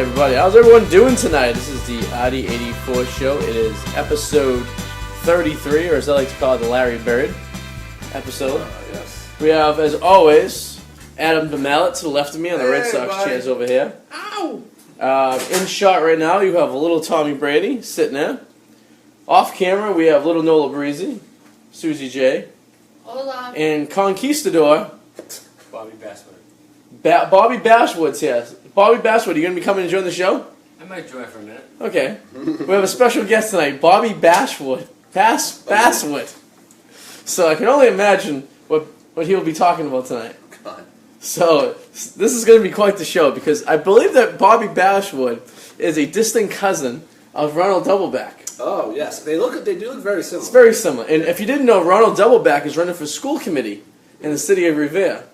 everybody. How's everyone doing tonight? This is the Arty 84 show. It is episode 33, or as I like to call it, the Larry Bird episode. Yes. We have, as always, Adam DeMallet to the left of me on the Red Sox buddy. chairs over here. Ow! In shot right now, you have a little Tommy Brady sitting there. Off camera, we have little Nola Breezy, Susie J, Hola. and Conquistador, Bobby Basswood. Bobby Bashwood's here. Bobby Bashwood, are you going to be coming and join the show? I might join for a minute. Okay. We have a special guest tonight, Bobby Bashwood. Basswood. So I can only imagine what he'll be talking about tonight. God. So this is going to be quite the show because I believe that Bobby Bashwood is a distant cousin of Ronald Doubleback. Oh yes, they do look very similar. It's very similar. And if you didn't know, Ronald Doubleback is running for school committee in the city of Revere.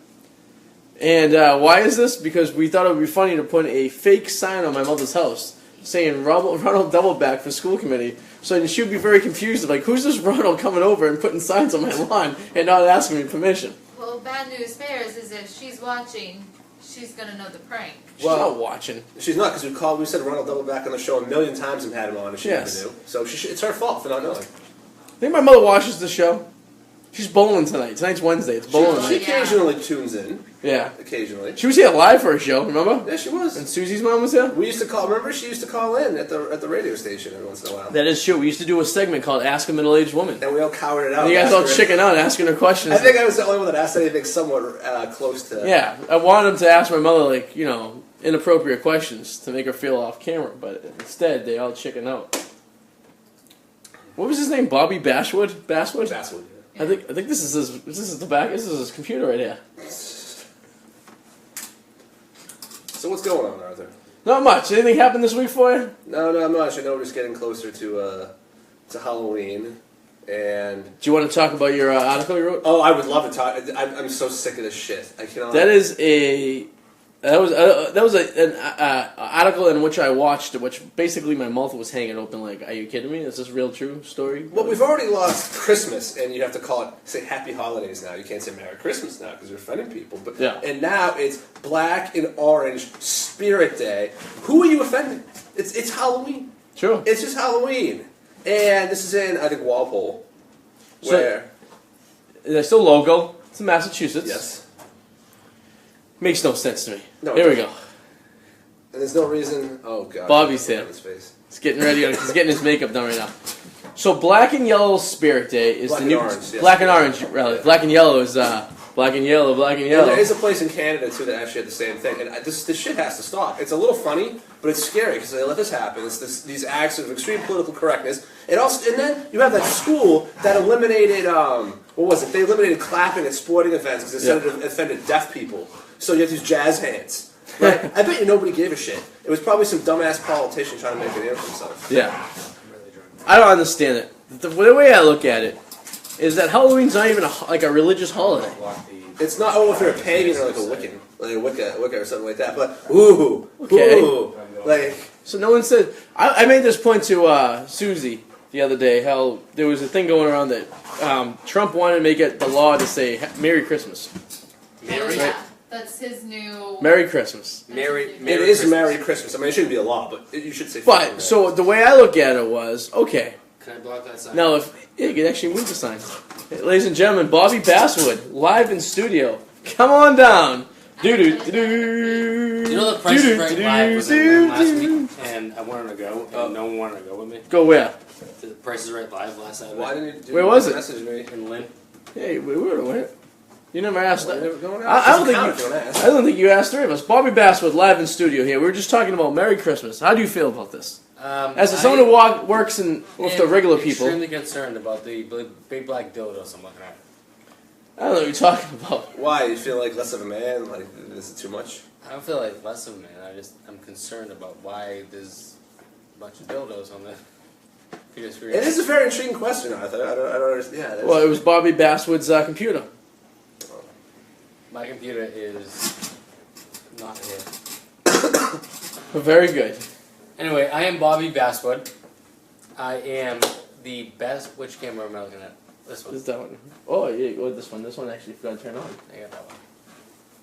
And why is this? Because we thought it would be funny to put a fake sign on my mother's house saying Ronald Doubleback for school committee. So she would be very confused, like, who's this Ronald coming over and putting signs on my lawn and not asking me permission? Well, bad news bears is if she's watching, she's going to know the prank. She's not watching. She's not, because we said Ronald Doubleback on the show a million times and had him on, and she never knew. So it's her fault for not knowing. I think my mother watches the show. She's bowling tonight. Tonight's Wednesday. It's bowling She night. occasionally tunes in. Yeah. Occasionally. She was here live for a show, remember? Yeah, she was. And Susie's mom was here? We used to call. Remember, she used to call in at the radio station every once in a while. That is true. We used to do a segment called Ask a Middle-Aged Woman. And we all cowered it out. And you guys all chicken out asking her questions. I think I was the only one that asked anything somewhat close to. Yeah. I wanted them to ask my mother, like, inappropriate questions to make her feel off camera, but instead they all chicken out. What was his name? Bobby Bashwood? Basswood? Basswood. I think this is his computer right here. So what's going on, Arthur? Not much. Anything happened this week for you? No, not much. I know we're just getting closer to Halloween, and Do you want to talk about your article you wrote? oh, I would love to talk. I'm so sick of this shit. I cannot. That was an article in which I watched, which basically my mouth was hanging open. Like, are you kidding me? Is this real true story? Well, we've already lost Christmas, and you have to say Happy Holidays now. You can't say Merry Christmas now because you're offending people. But yeah. And now it's Black and Orange Spirit Day. Who are you offending? It's Halloween. Sure. It's just Halloween, and this is in I think Walpole, where there's still logo. It's in Massachusetts. yes. Makes no sense to me. No, Here we go. And there's no reason. Oh god. Bobby's here. His face. He's getting ready. He's getting his makeup done right now. So Black and Yellow Spirit Day is Black the and new orange, yes. Black and Orange. Rather, Yeah. Black and Yellow is Black and Yellow. Black and And Yellow. there is a place in Canada too that actually had the same thing, and this shit has to stop. It's a little funny, but it's scary because they let this happen. It's these acts of extreme political correctness. And then you have that school that eliminated what was it? They eliminated clapping at sporting events because they said it offended deaf people. So you have these jazz hands. Right? I bet you nobody gave a shit. It was probably some dumbass politician trying to make a name for himself. Yeah. I don't understand it. The way I look at it is that Halloween's not even a religious holiday. It's not. Oh, if you're a pagan or like a Wiccan, like a Wicca or something like that. But ooh, like. So no one said. I made this point to Susie the other day. How there was a thing going around that Trump wanted to make it the law to say Merry Christmas. Merry. Yeah, that's his new... Merry Christmas. It is Merry Christmas. I mean, it shouldn't be a law, but you should say. But so the way I look at it was okay. Can I block that sign? Now, you can actually move the sign. Ladies and gentlemen, Bobby Basswood, live in studio. Come on down. You know the Price is Right live was in last week, and I wanted to go, and no one wanted to go with me. Go where? The Price is Right live last Saturday. Why didn't you Where was it? Message me. In Lynn. Hey, we would have went. You never asked that. I I don't think you asked three of us. Bobby Basswood, live in studio here. We were just talking about Merry Christmas. How do you feel about this? As someone who works with the regular people. I'm extremely concerned about the big black dildos I'm looking at. I don't know what you're talking about. Why? You feel like less of a man? Like this is too much? I don't feel like less of a man. I'm concerned about why there's a bunch of dildos on the computer screen. It is a very intriguing question, Arthur. I don't understand. Yeah. Well, it was Bobby Basswood's computer. My computer is not here. Very good. Anyway, I am Bobby Basswood. I am the best. Which camera am I looking at? This one. This that one. Oh, yeah, this one. This one actually forgot to turn on. I got that one.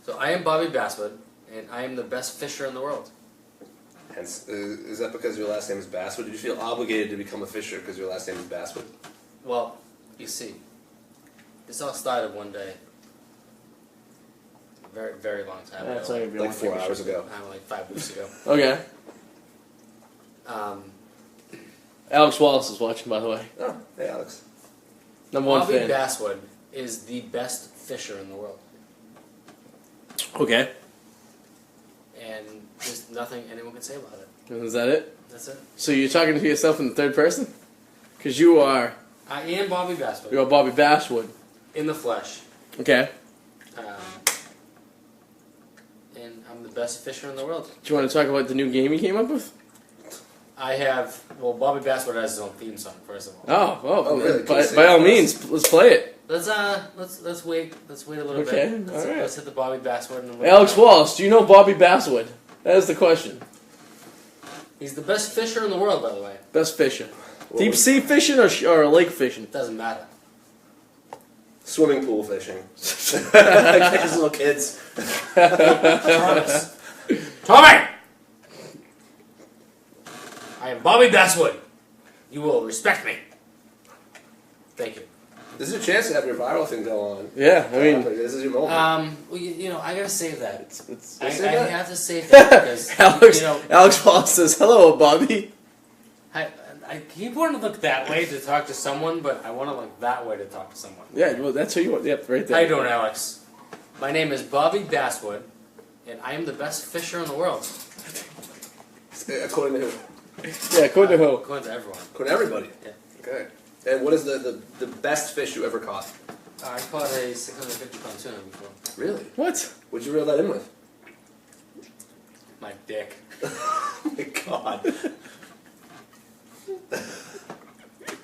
So I am Bobby Basswood, and I am the best fisher in the world. Hence, is that because your last name is Basswood? Did you feel obligated to become a fisher because your last name is Basswood? Well, you see, this all started one day. A very, very long time That's ago. not gonna be Like long 4 thing. hours ago. Like 5 weeks ago. Okay. Um, Alex Wallace is watching, by the way. Oh, hey Alex. Number one Bobby fan. Basswood is the best fisher in the world. Okay. And there's nothing anyone can say about it. Is that it? That's it. So you're talking to yourself in the third person? Because you are I am Bobby Basswood. Bobby Basswood. In the flesh. Okay. And I'm the best fisher in the world. Do you want to talk about the new game you came up with? I have, well, Bobby Basswood has his own theme song, first of all. Oh, really? Can you sing by it all for means, let's play it. Let's wait a little Okay, bit. all right. Let's hit the Bobby Basswood. And Alex Wallace, do you know Bobby Basswood? That is the question. He's the best fisher in the world, by the way. Best fisher. Deep sea fishing or lake fishing? It doesn't matter. Swimming pool fishing. Catches little kids. Thomas. Tommy! I am Bobby Basswood. You will respect me. Thank you. This is a chance to have your viral thing go on. Yeah, I mean, This is your moment. Well, you know, I gotta save that. it's I save that? have to save that because Alex. you know, Alex Wallace says, "Hello, Bobby." I keep wanting to look that way to talk to someone, but I want to look that way to talk to someone. Yeah, well, that's who you want. Yep, right there. How you doing, Alex? My name is Bobby Basswood, and I am the best fisher in the world. According to who? Yeah, according to who? According to everyone. According to everybody. Yeah. Okay. And what is the best fish you ever caught? I caught a 650-pound tuna before. Really? What? What'd you reel that in with? My dick. Oh my god.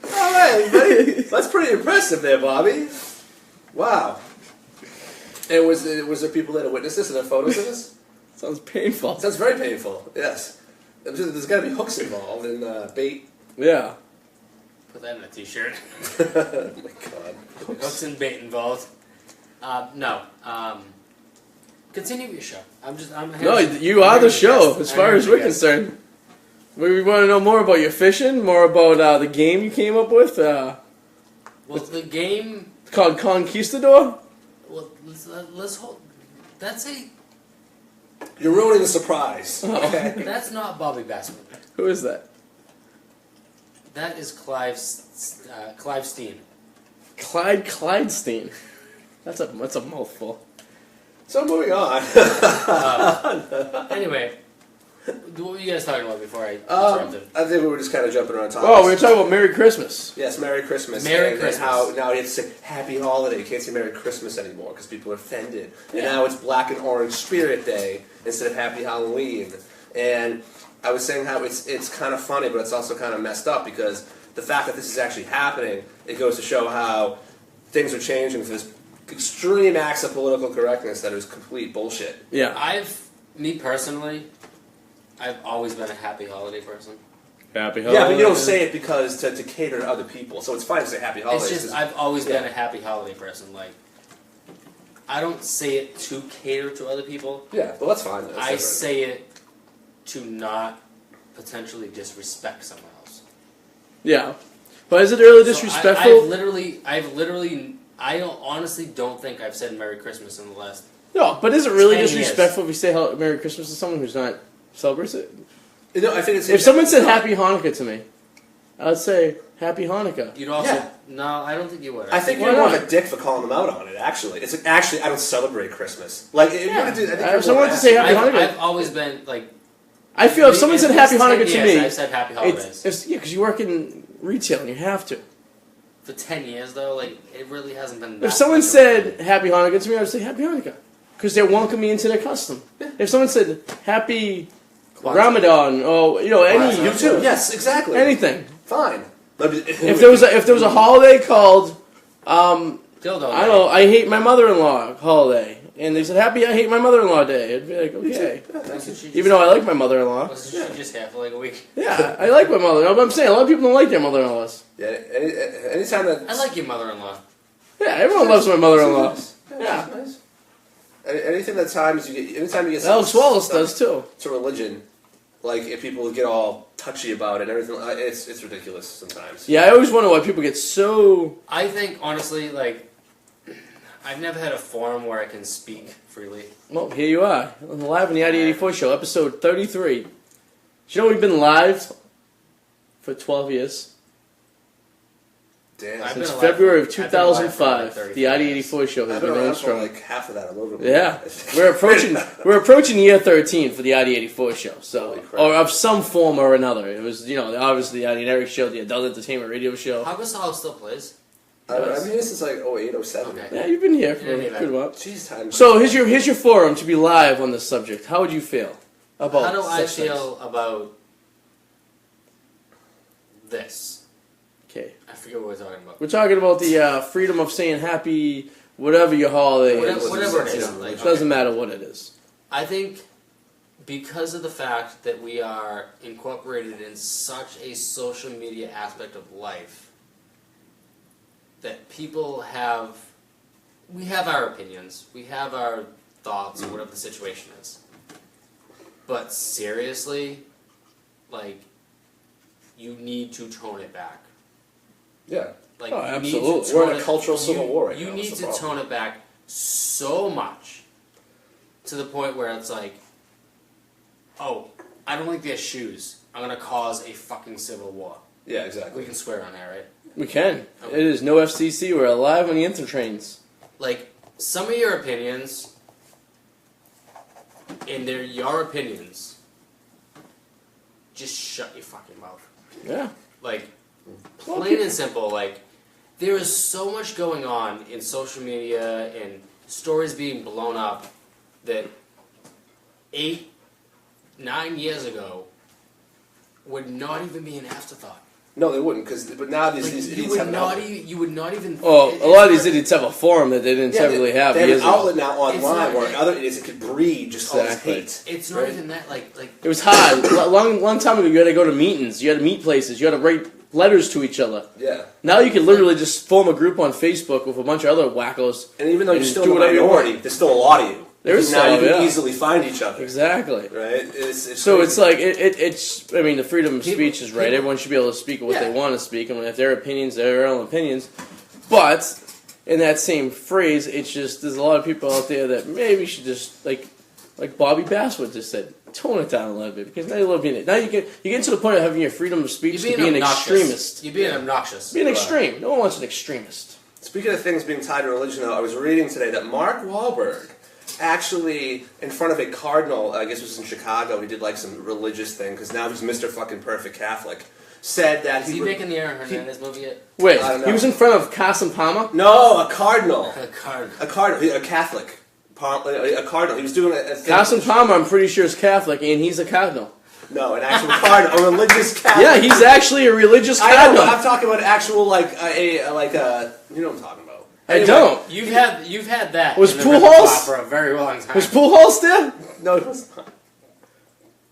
Alright, buddy. That's pretty impressive there, Bobby. Wow. And was there people there to witness this and have photos of this? Sounds painful. Sounds very painful, yes. There's got to be hooks involved and bait. Yeah. Put that in a t-shirt. Oh my god. Hooks and bait involved. No. Continue with your show. I'm No, here- you I'm are here the to show, guest. as I'm far here as to we're guest. concerned. We want to know more about your fishing, more about the game you came up with, Well, the game. called Conquistador. Well, let's hold. That's a. You're ruining the surprise. Oh. Okay. That's not Bobby Basswood. Who is that? That is Clive Steen. Clyde Clydestein. That's a mouthful. So moving on. Anyway, what were you guys talking about before I interrupted? I think we were just kind of jumping around topics. Oh, we were talking about Merry Christmas. Yes, Merry Christmas. Merry and Christmas. how now you have to say Happy Holiday. You can't say Merry Christmas anymore because people are offended. And Yeah. now it's Black and Orange Spirit Day instead of Happy Halloween. And I was saying how it's kind of funny, but it's also kind of messed up because the fact that this is actually happening, it goes to show how things are changing for this extreme acts of political correctness that is complete bullshit. Yeah. Me personally, I've always been a happy holiday person. Happy Yeah, but you don't say it because to cater to other people. So it's fine to say Happy Holidays. It's just 'cause- I've always been yeah. a happy holiday person. Like, I don't say it to cater to other people. yeah, well that's fine. That's I different. say it to not potentially disrespect someone else. Yeah. But is it really So disrespectful? I honestly don't think I've said Merry Christmas in the last. No, but is it really 10 disrespectful if you say Merry Christmas to someone who's not celebrates it? No, I think it's If someone said Happy Hanukkah to me, I would say Happy Hanukkah. You'd also Yeah. No, I don't think you would. I think Why you're more not? of a dick for calling them out on it. Actually, it's actually I don't celebrate Christmas. Like if you're gonna do, I think If you're someone more to say ass- Happy Hanukkah. I've always been like. I feel if someone in said these Happy 10 Hanukkah to years, me, I've said Happy Holidays. yeah, because you work in retail and you have to. For 10 years though, like it really hasn't been. If that someone much of a said thing. Happy Hanukkah to me, I would say Happy Hanukkah. Because they're welcoming me into their custom. If someone said Happy Kwanzaa. Ramadan, or any You too. Yes, exactly. anything. Fine. If there was a holiday called Dildo I don't know, I hate my mother-in-law holiday, and they said Happy I hate my mother-in-law day, I'd be like, okay. Even though I like my mother-in-law. Wasn't she just here for like a week? Yeah, I like my mother-in-law, but I'm saying a lot of people don't like their mother-in-laws. Yeah, anytime that I like your mother-in-law. Yeah, everyone loves my mother-in-law. Yeah. Nice. Anything that anytime you get Alex Wallace does too. to religion, Like, if people get all touchy about it and everything, it's ridiculous sometimes. Yeah, I always wonder why people get so... I think, honestly, like, I've never had a forum where I can speak freely. Well, here you are, live on the ID84 show, episode 33. Do you know we've been live for 12 years? Damn. Since February of 2005, the ID84 show has I've been been going around for strong. like half of that alone. Yeah, we're approaching year 13 for the ID84 show, so Holy crap. or of some form or another. It was obviously the ID and Eric show, the adult entertainment radio show. How Gasol still plays? I've been here since like 08, 07. Okay. Yeah, you've been here for Yeah, a good while. Jeez, time. So here's your forum to be live on this subject. How would you feel about? How do I such things? feel about this? Okay, I forget what we're talking about. we're talking about the freedom of saying happy whatever your holiday is. Whatever it is. You know, Like, it doesn't matter what it is. I think because of the fact that we are incorporated in such a social media aspect of life, that people we have our opinions, we have our thoughts, or whatever the situation is. But seriously, like, you need to tone it back. Yeah. Like, Oh, you absolutely. need to We're tone in a cultural civil war right You now, need that's to the tone problem. it back so much to the point where it's like, oh, I don't like their shoes. I'm gonna cause a fucking civil war. Yeah, We exactly. can swear on that, right? We can. Okay. It is no FCC. We're alive on the intertrains. Like, some of your opinions, and they're your opinions, just shut your fucking mouth. Yeah. Like, Well, plain and simple, like, there is so much going on in social media and stories being blown up that 8, 9 years ago would not even be an afterthought. No, they wouldn't, but now these Like, idiots have an outlet. you would not even. Oh, it- a lot of it's these idiots have a forum that they didn't technically have They have years an ago. outlet now It's online not- where other idiots could breed just Exactly. all this hate. It's not Right. even that. Like It was hard. long time ago, you had to go to meetings. You had to meet places. You had to write letters to each other. Yeah. Now you can literally just form a group on Facebook with a bunch of other wackos. And even though you're And still do in the whatever you minority, want. there's still a lot of you. There is Because now some, you can yeah. easily find each other. Exactly. Right? It's So crazy. it's like it's. I mean, the freedom of People- speech is right. people- Everyone should be able to speak what they Yeah. want to speak, and if their opinions, they're their own opinions. But in that same phrase, it's just there's a lot of people out there that maybe should just like Bobby Basswood just said, tone it down a little bit because now you're being it. Now you get to the point of having your freedom of speech you're to being be an obnoxious. extremist. You're being obnoxious. Be an extreme. No one wants an extremist. Speaking of things being tied to religion, though, I was reading today that Mark Wahlberg actually, in front of a cardinal, I guess it was in Chicago, he did like some religious thing, because now he's Mr. fucking Perfect Catholic, said that Is he making the Aaron Hernandez movie yet? Wait, I don't know. he was in front of Carson Palmer. No, a cardinal. A card. A cardinal. A Catholic. A cardinal. He was doing a thing. Carson Palmer, I'm pretty sure is Catholic, and he's a cardinal. No, an actual cardinal. A religious Catholic. Yeah, he's actually a religious I know, cardinal. but I'm talking about actual, like, you know what I'm talking about. I Anyway, don't. You've had that. Was in the Pujols? repertoire for a very long time. Was Pujols there? No, it was not.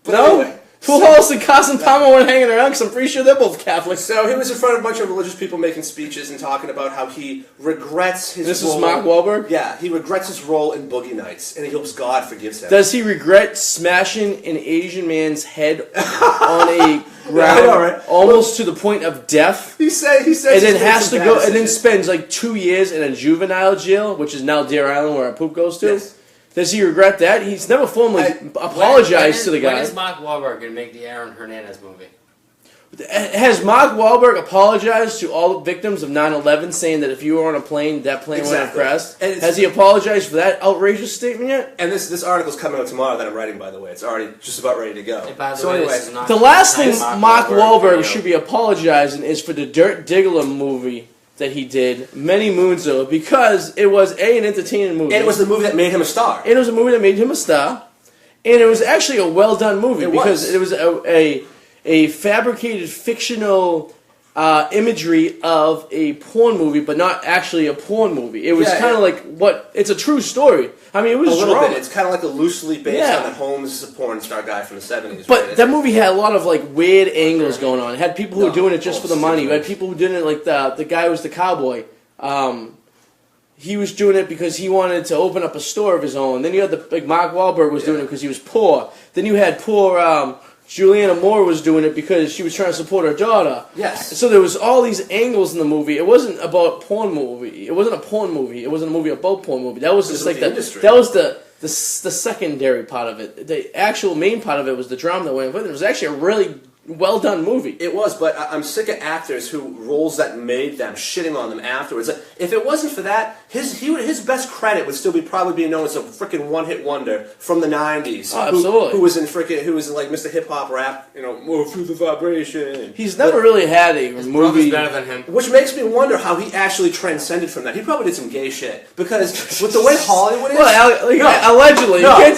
But No? anyway, Pujols and Carson Palmer weren't hanging around because I'm pretty sure they're both Catholics. so he was in front of a bunch of religious people making speeches and talking about how he regrets his This role. is Mark Wahlberg. Yeah, he regrets his role in Boogie Nights, and he hopes God forgives him. Does he regret smashing an Asian man's head on a Yeah, I ground know, right? almost to the point of death? He says And he's then made has to some go, bad and then decisions. spends like 2 years in a juvenile jail, which is now Deer Island, where our poop goes to. Yes. Does he regret that? He's never formally I- apologized to the When guy. is Mark Wahlberg going to make the Aaron Hernandez movie? Has Mark Wahlberg apologized to all the victims of 9/11, saying that if you were on a plane, that plane went Exactly. crashed? And it's- Has he apologized for that outrageous statement yet? And this article's coming out tomorrow that I'm writing, by the way. It's already just about ready to go. And by the So way, anyway, this is not The last thing not Mark Wahlberg video. should be apologizing is for the Dirt Diggler movie that he did many moons ago, because it was an entertaining movie. and it was the movie that made him a star. And it was a movie that made him a star, and it was actually a well done movie It because was. it was a fabricated fictional imagery of a porn movie, but not actually a porn movie. It was Yeah, kind of like it's a true story. I mean, it was a little drama. bit. It's kind of like a loosely based Yeah. on the Holmes porn star guy from the 70s. But right? that movie had a lot of like weird angles going on. It had people who were No, doing it just oh, for the money. You had stupid. people who did it like the guy who was the cowboy. He was doing it because he wanted to open up a store of his own. Then you had Mark Wahlberg was doing it because he was poor. Then you had poor Juliana Moore was doing it because she was trying to support her daughter. Yes. So there was all these angles in the movie. It wasn't about porn movie. It wasn't a porn movie. It wasn't a movie about porn movie. That was just like the industry. that was the secondary part of it. The actual main part of it was the drama that went with it. It was actually a really well done movie. It was, but I'm sick of actors who roles that made them shitting on them afterwards. Like, if it wasn't for that, his best credit would still be probably being known as a freaking one-hit wonder from the '90s. Oh, absolutely. Who was in like Mr. Hip Hop Rap, move through the vibration. He's never really had a His movie. brother's better than him. Which makes me wonder how he actually transcended from that. He probably did some gay shit because with the way Hollywood is. Allegedly, No. you can't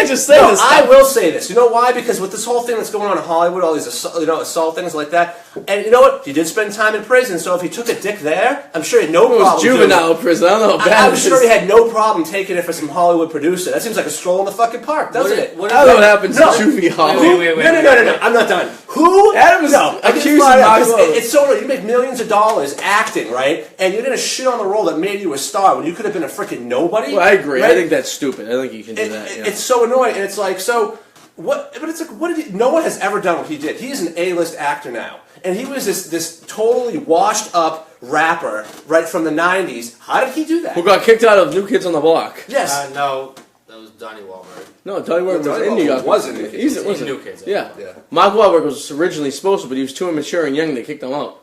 just say No, this. I will say this. You know why? Because with this whole thing that's going on in Hollywood, all these assault things like that, and you know what? He did spend time in prison, so if he took a dick there, I'm sure he had no It problem. was juvenile prison. I don't know how bad I'm it sure is. he had no problem taking it for some Hollywood producer. That seems like a stroll in the fucking park, doesn't it? I don't know what happens No. in juvie hall. Wait. No. I'm not done. Who? Adam is no, I get accusing fired up, Mark 'cause Wahlberg. it's so. You make millions of dollars acting, right? And you're gonna shit on the role that made you a star when you could have been a freaking nobody. Well, I agree. Right? I think that's stupid. I think you can do that. Yeah. It's so annoying, and it's like so. What? But it's like, what did he? No one has ever done what he did. He is an A-list actor now, and he was this totally washed up rapper right from the '90s. How did he do that? Who got kicked out of New Kids on the Block? Yes. No, that was Donnie Wahlberg. No, Donnie Wahlberg Donnie was in New Wahlberg York. was in New Kids. He's, In wasn't New Kids, Yeah. Yeah. Mark Wahlberg was originally supposed to, but he was too immature and young. They kicked him out,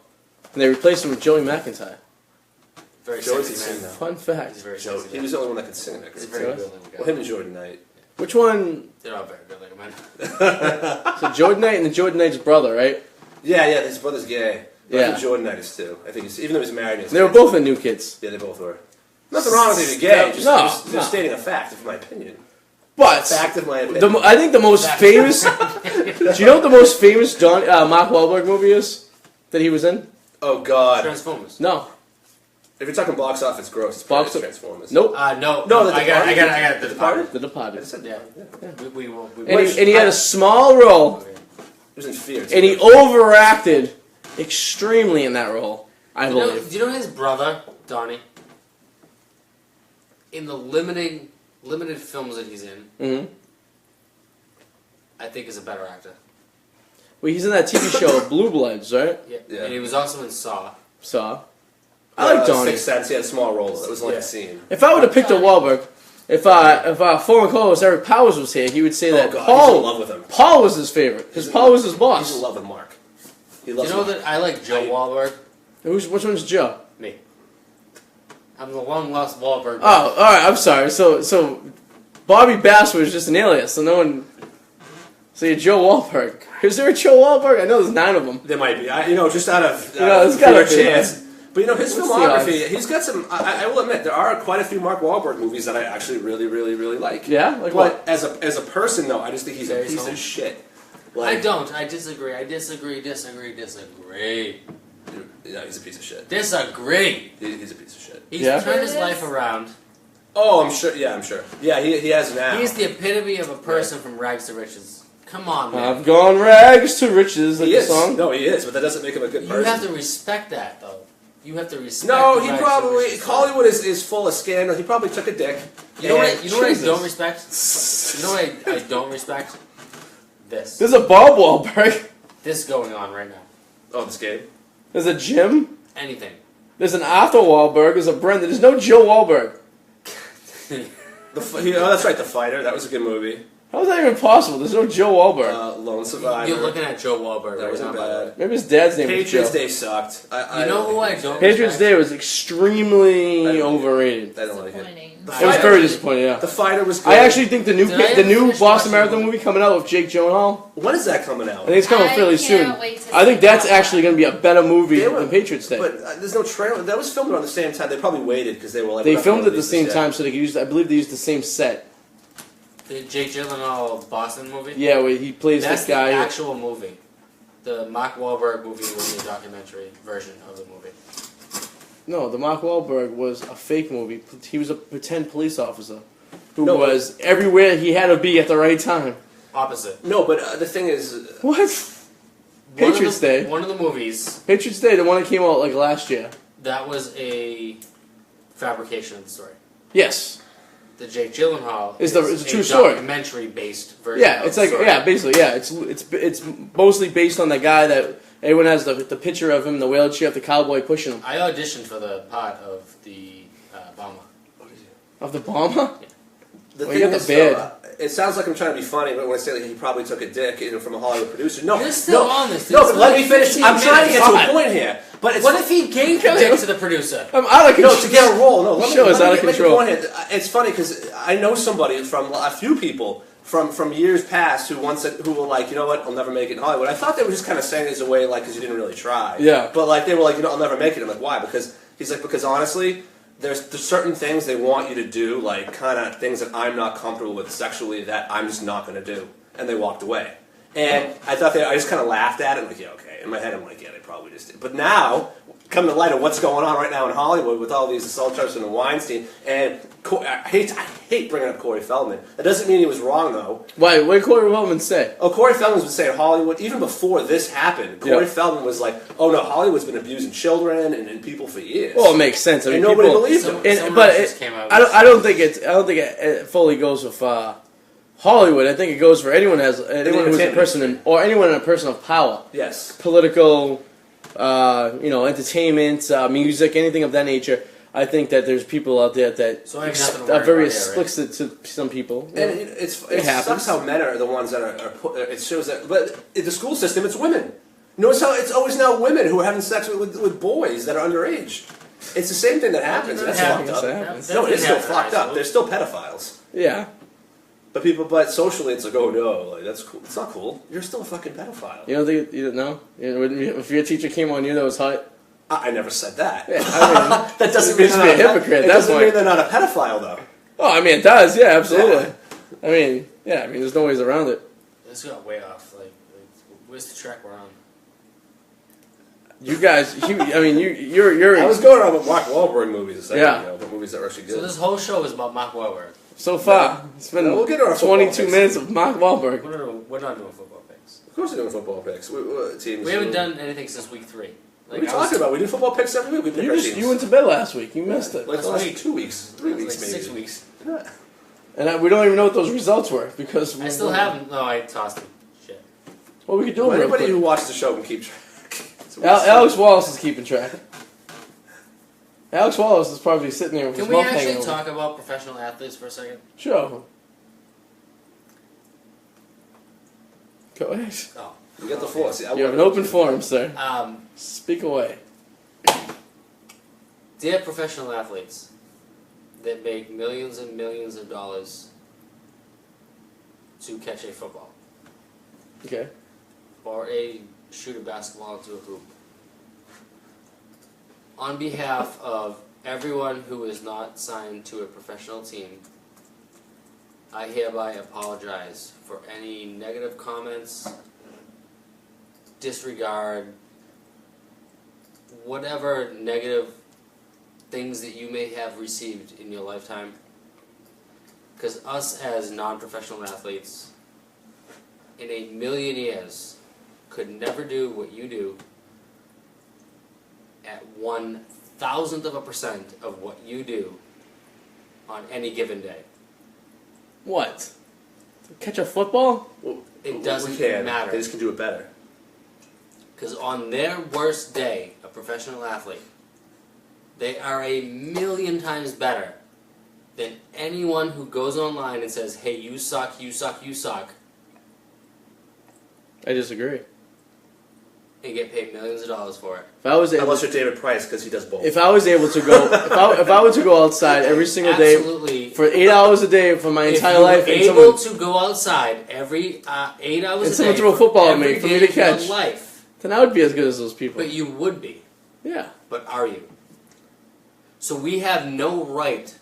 and they replaced him with Joey McIntyre. Very Joey sexy can man. sing now. Fun fact. He's very So sexy he man. was the only one that could sing in that He's a group. very Yes. good looking guy. Well, him and Jordan Knight. Which one? They're all very good looking men. So Jordan Knight and the Jordan Knight's brother, right? Yeah, his brother's gay. But I Yeah. think Jordan Knight is too. I think even though he's married, he's They were gay. both in New Kids. Yeah, they both were. Nothing wrong with being gay. Just No, they're no. stating a fact, of my opinion. But Fact of my opinion. I think the most famous. Do you know what the most famous Mark Wahlberg movie is that he was in? Oh God! Transformers. No. If you're talking box office gross, it's Box probably office- Transformers. Nope. No, The I got Departed? The Departed. The I Departed. just said Yeah. We And he had a small role, It was in Fear. and he overacted extremely in that role. I Do believe. you know his brother, Donnie? In the limited films that he's in, Mm-hmm. I think is a better actor. Well, he's in that TV show Blue Bloods, right? Yeah. And he was also in Saw. So, I like Donnie. Sixth Sense. He had a small role. It was like Yeah. a scene. If I would have picked a Wahlberg, if our former co-host Eric Powers was here, he would say that Oh God, he's in love Paul with him. Paul was his favorite because He's in Paul was his He's boss. in love with Mark. He Do loves you know Mark. that I like Joe Wahlberg? Which one's Joe? Me. I'm the long lost Wahlberg. Oh, all right. I'm sorry. So Bobby Bass was just an alias, so no one. So you're Joe Wahlberg. Is there a Joe Wahlberg? I know there's 9 of them. There might be. Just out of there's gotta pure be, chance. But his What's the filmography, odds? he's got some. I will admit, there are quite a few Mark Wahlberg movies that I actually really, really, really like. Yeah, like But what? as a person, though, I just think he's a Very piece home. of shit. I don't. I disagree. Disagree. Yeah, he's a piece of shit. Disagree. He's a piece of shit. He's Yeah? turned his It is. life around. Oh, I'm sure. Yeah, I'm sure. Yeah, he has now. He's the epitome of a person from rags to riches. Come on, man. I've gone rags to riches, like He the is. song. No, he is, but that doesn't make him a good You person. have to respect that, though. You have to respect. No, the he rags to probably riches. Hollywood is full of scandal. He probably took a dick. You know what? And- You know what I Jesus. don't respect. You know what I don't respect. This. There's a Bob Wahlberg. This going on right now. Oh, this game. There's a Jim. Anything. There's an Arthur Wahlberg. There's a Brendan. There's no Joe Wahlberg. That's right, The Fighter. That was a good movie. How is that even possible? There's no Joe Wahlberg. Lone Survivor. You're looking at Joe Wahlberg That right wasn't now. by the way. bad. Maybe his dad's name Patriots was Joe. Day sucked. You know who I don't Patriots respect? Day was extremely I don't- overrated. I don't like it. Disappointing. The It was Fighter- very disappointing. Yeah. The Fighter was good. I actually think the new Did I the new finish Boston watching Marathon the- movie coming out with Jake Gyllenhaal. When is that coming out? I think it's coming I fairly can't soon. wait to I think see that's that. actually going to be a better movie They were- than Patriots Day. But there's no trailer. That was filmed around the same time. They probably waited because they were like. They we're not filmed gonna at the release same this time, yet. so they could use. I believe they used the same set. The Jake Gyllenhaal Boston movie? Yeah, where he plays That's this guy. the actual movie. The Mark Wahlberg movie was the documentary version of the movie. No, the Mark Wahlberg was a fake movie. He was a pretend police officer who No. was everywhere he had to be at the right time. Opposite. No, but the thing is, What? One of Patriots the- Day. One of the movies, Patriots Day, the one that came out like last year. that was a fabrication of the story. Yes. the Jake Gyllenhaal It's a true a story. documentary based version. Yeah, of it's the like story. basically it's mostly based on the guy that everyone has the picture of him in the wheelchair, the cowboy pushing him. I auditioned for the part of the bomber. Of the bomber? The Well, thing you got is, the bed. though, it sounds like I'm trying to be funny, but when I say that he probably took a dick from a Hollywood producer, no, You're still no, on this. no. It's But let like me finish. 15 I'm trying to get to minutes. a point here. But it's What if he gave the dick to the producer? I'm out of control. no to get a role. No, let me, Show is let out me of make a control. point here. It's funny because I know somebody from a few people from years past who were like, you know what, I'll never make it in Hollywood. I thought they were just kind of saying it as a way like because you didn't really try. Yeah. But like they were like, you know, I'll never make it. I'm like, why? Because he's like, because honestly. There's certain things they want you to do, like kind of things that I'm not comfortable with sexually that I'm just not going to do, and they walked away. And I thought I just kind of laughed at it, like, yeah, okay. In my head, I'm like, yeah, they probably just did. But now, come to light of what's going on right now in Hollywood with all these assault charges and Weinstein, and I hate bringing up Corey Feldman. That doesn't mean he was wrong though. Why? What did Corey Feldman say? Oh, Corey Feldman was saying Hollywood, even before this happened, Corey Feldman was like, oh no, Hollywood's been abusing children and people for years. Well, it makes sense. I mean, and nobody people, believed him. I don't think it fully goes with Hollywood. I think it goes for anyone who's a entertainment person or anyone in a person of power. Yes. Political, entertainment, music, anything of that nature. I think that there's people out there that So I have nothing to are worry very about here, right? explicit to some people. And it happens. sucks how men are the ones that are put, it shows that, but in the school system, it's women. Notice how it's always now women who are having sex with boys that are underage. It's the same thing that happens. That's fucked up. That happens. No, it's still That didn't happen in fucked high up. school. They're still pedophiles. Yeah. But socially, it's like, oh no, like that's cool. It's not cool. You're still a fucking pedophile. You don't think you don't know? If your teacher came on you that was hot, I never said that. yeah, I mean, That doesn't You'd mean be they're a not hypocrite at It that doesn't point. mean they're not a pedophile though. oh, I mean, it does. Yeah, absolutely. Yeah. I mean, there's no ways around it. This got way off. Like, where's the track we're on? You guys, you're I was going on with Mark Wahlberg movies a second Yeah. ago, but movies that are actually good. So this whole show is about Mark Wahlberg. so far. It's been No, we'll get to our football 22 picks. minutes of Mark Wahlberg. We're not doing football picks. Of course, we're doing football picks. Teams. We haven't done anything since week 3. What are you talking about? We do football picks every week. We pick our teams. You went to bed last week. You missed it. like the Last last week. 2 weeks, 3 Like weeks, maybe 6 weeks. Yeah. And we don't even know what those results were because I still haven't. No, I tossed them. Shit. Well, we could do Well, it. Real anybody quick. who watches the show can keep track. So Alex Wallace is keeping track. Alex Wallace is probably sitting there with Can his we mouth actually hanging over. talk about professional athletes for a second? Sure. Go ahead. Oh. You get the floor. See, You have an open forum, sir. Um, Speak away. dear professional athletes that make millions and millions of dollars to catch a football Okay. or shoot a basketball into a hoop. On behalf of everyone who is not signed to a professional team, I hereby apologize for any negative comments, disregard, whatever negative things that you may have received in your lifetime. Because us as non-professional athletes, in a million years, could never do what you do at 1,000% of what you do on any given day. What? Catch a football? It doesn't we can. matter. They just can do it better. Because on their worst day, a professional athlete, they are a million times better than anyone who goes online and says, hey, you suck, you suck, you suck, I disagree. and get paid millions of dollars for it. If I was able, Unless you're David Price, because he does both. if I was able to go, if I were to go outside every single day Absolutely. for 8 hours a day for my If entire you were life, and able someone, to go outside every 8 hours And a someone day threw a football at me every for me day to of your catch. life, then I would be as good as those people. but you would be. Yeah. But are you? So we have no right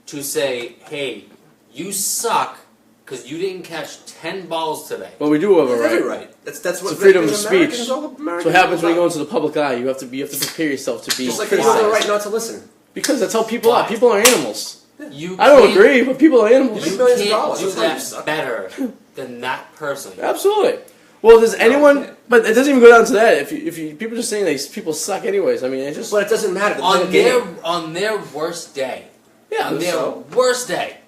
to say, hey, you suck because you didn't catch 10 balls today. But we do have a That's every right. right. That's what It's a freedom of because speech. Americans all- That's Americans what happens all when you go about- into the public eye. You have to prepare yourself to be Just like you have the criticized. right not to listen. Because that's how people are. Why? People are animals. You I don't can't- agree, but people are animals. You You millions of can't dollars. do That's why you that suck. better than that person. Absolutely. Well, does you anyone? can't. But it doesn't even go down to that. If you people just saying people suck anyways. I mean, it just But it doesn't matter. On The game. their worst day, Yeah, On their so. worst day,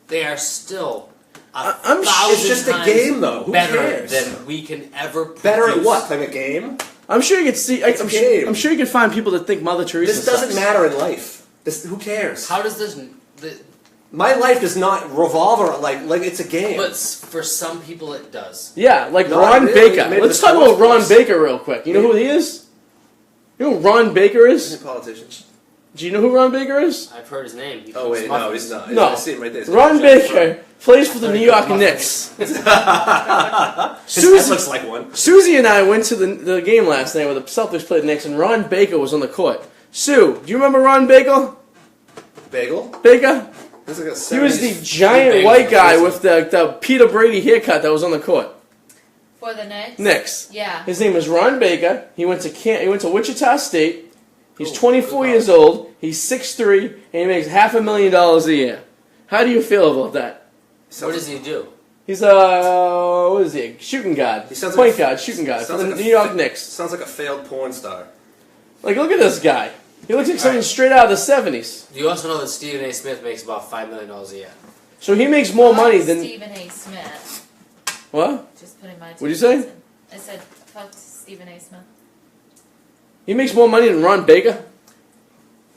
they are still I'm thousand It's just a times game, though. Who better cares? than we can ever produce. Better at what? Playing a game? I'm sure you could see. It's a game. I'm sure you could find people that think Mother Teresa. This doesn't sucks. matter in life. Who cares? How does this? My life does not revolve around like it's a game. But for some people, it does. Yeah, like No, Ron really, Baker. maybe Let's the talk about sports Ron place. Baker real quick. You know who he is? You know who Ron Baker He's is? a politician. Do you know who Ron Baker is? I've heard his name. He Oh cooks wait, no, muffins. he's not. No. I see him right there. Ron Baker plays for the Very New good York muffins. Knicks. His head Susie, looks like one. Susie and I went to the game last night where the Celtics played the Knicks, and Ron Baker was on the court. Sue, do you remember Ron Baker? Bagel. Baker? He's like a He was 70s the giant Big white bagel. guy with the Peter Brady haircut that was on the court. For the Knicks? Knicks. Yeah. His name is Ron Baker. He went to Wichita State. He's Cool. 24 years old. He's 6'3", and he makes $500,000 a year. How do you feel about that? What does he do? He's what is he? A shooting guard. He sounds Point like a- guard, shooting guard for sounds the like a New York fa- Knicks. Sounds like a failed porn star. Like, look at this guy. He looks like something straight out of the 70s. You also know that Stephen A. Smith makes about $5 million a year. So he makes more money than Stephen A. Smith. what? Just putting my. What'd you say? in. I said, talk to Stephen A. Smith. He makes more money than Ron Baker.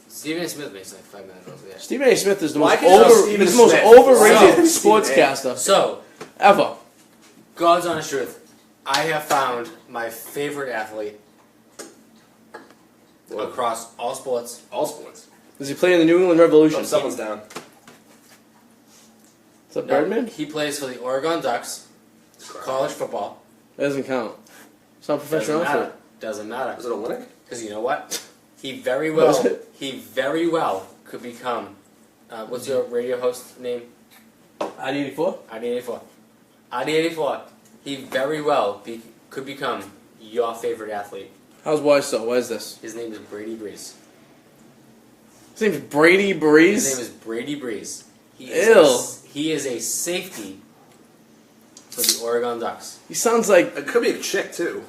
Stephen A. Smith makes like $5 million a year. Stephen A. Smith is the Why most can't you Stephen he's the most Smith? overrated So, sportscaster So, ever. God's honest truth, I have found my favorite athlete across all sports. All sports. Does he play in the New England Revolution? Oh, someone's down. Is that Birdman? He plays for the Oregon Ducks, college football. That doesn't count. It's not Doesn't professional matter. athlete. Doesn't matter. Was it Olympic? Because you know what? He very Was well. it? He very well could become. What's your radio host name? ID84? ID84. ID84. He very well could become your favorite athlete. How's why so? Why is this? His name is Brady Breeze. His name's Brady His Breeze? name is Brady Breeze. Ew. He is a safety for the Oregon Ducks. He sounds like... It could be a chick too.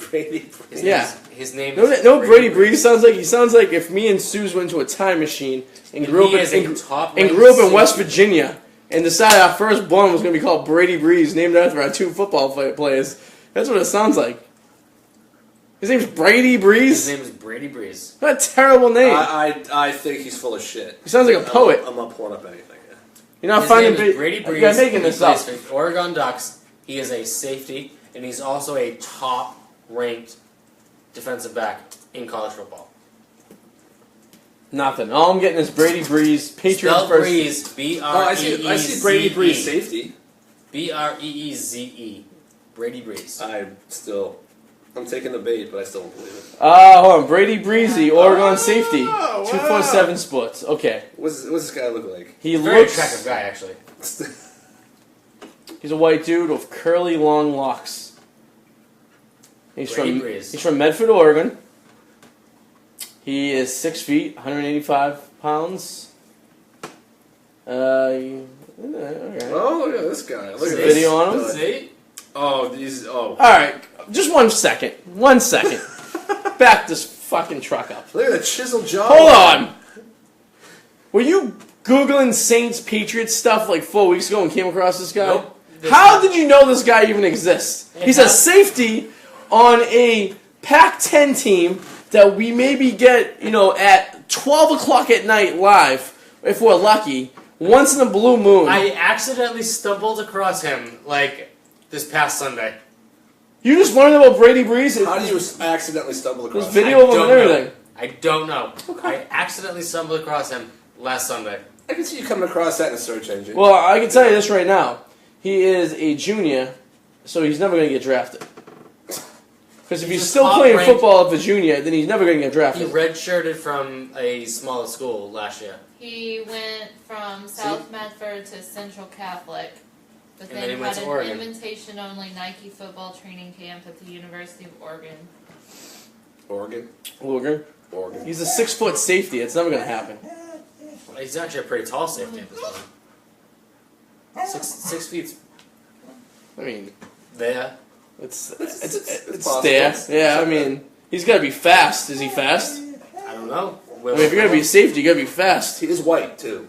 Brady. His Yeah. name is, his name No, is no, Brady Breeze sounds like... He sounds like if me and Suze went to a time machine and grew he up is in, a top and grew up in West Virginia and decided our firstborn was going to be called Brady Breeze, named after our two football players. That's what it sounds like. His name's Brady Breeze? His name is Brady Breeze. What a terrible name. I think he's full of shit. He sounds like a poet. I'm not pulling up anything. Yeah. You're not His finding... name is Brady Breeze. You're making He this up. plays for the Oregon Ducks. He is a safety, and he's also a top-ranked defensive back in college football. Nothing. All I'm getting is Brady Breeze, Patriots Spell first. Breeze, Oh, I see Brady Breeze safety. Breeze. Brady Breeze. I'm taking the bait, but I still don't believe it. Hold on. Brady Breezy, Oregon safety. wow. 247 Sports. Okay. What's this guy look like? He Very looks... attractive guy, actually. He's a white dude with curly, long locks. He's Brady Breeze. He's from Medford, Oregon. He is 6 feet, 185 pounds. Alright. Oh, look at this guy. Look at See? Video on him? stud. See? Oh, these. Oh, Alright, just 1 second. 1 second. Back this fucking truck up. look at the chiseled jaw. Hold on! Were you Googling Saints Patriots stuff like 4 weeks ago and came across this guy? Nope. How did you know this guy even exists? Yeah. He's a safety on a Pac-10 team that we maybe get, at 12 o'clock at night live, if we're lucky, once in a blue moon. I accidentally stumbled across him, this past Sunday. You just learned about Brady Breeze? How do you accidentally stumble across? There's video of him and everything. I don't know. I accidentally stumbled across him last Sunday. I can see you coming across that in a search engine. Well, I can tell you this right now. He is a junior, so he's never going to get drafted. Because if he's a still playing top-ranked- football as a junior, then he's never going to get He drafted. redshirted from a smaller school last year. He went from South Medford to Central Catholic, but And then then he went had to an Oregon. invitation-only Nike football training camp at the University of Oregon. Oregon. Logan. He's a 6-foot safety. It's never going to happen. He's actually a pretty tall safety at this point. 6 feet I mean, there. it's possible. there. Yeah, I mean, he's got to be fast. Is he fast? I don't know. I mean, if you're gonna be safety, you gotta be fast. He is white too.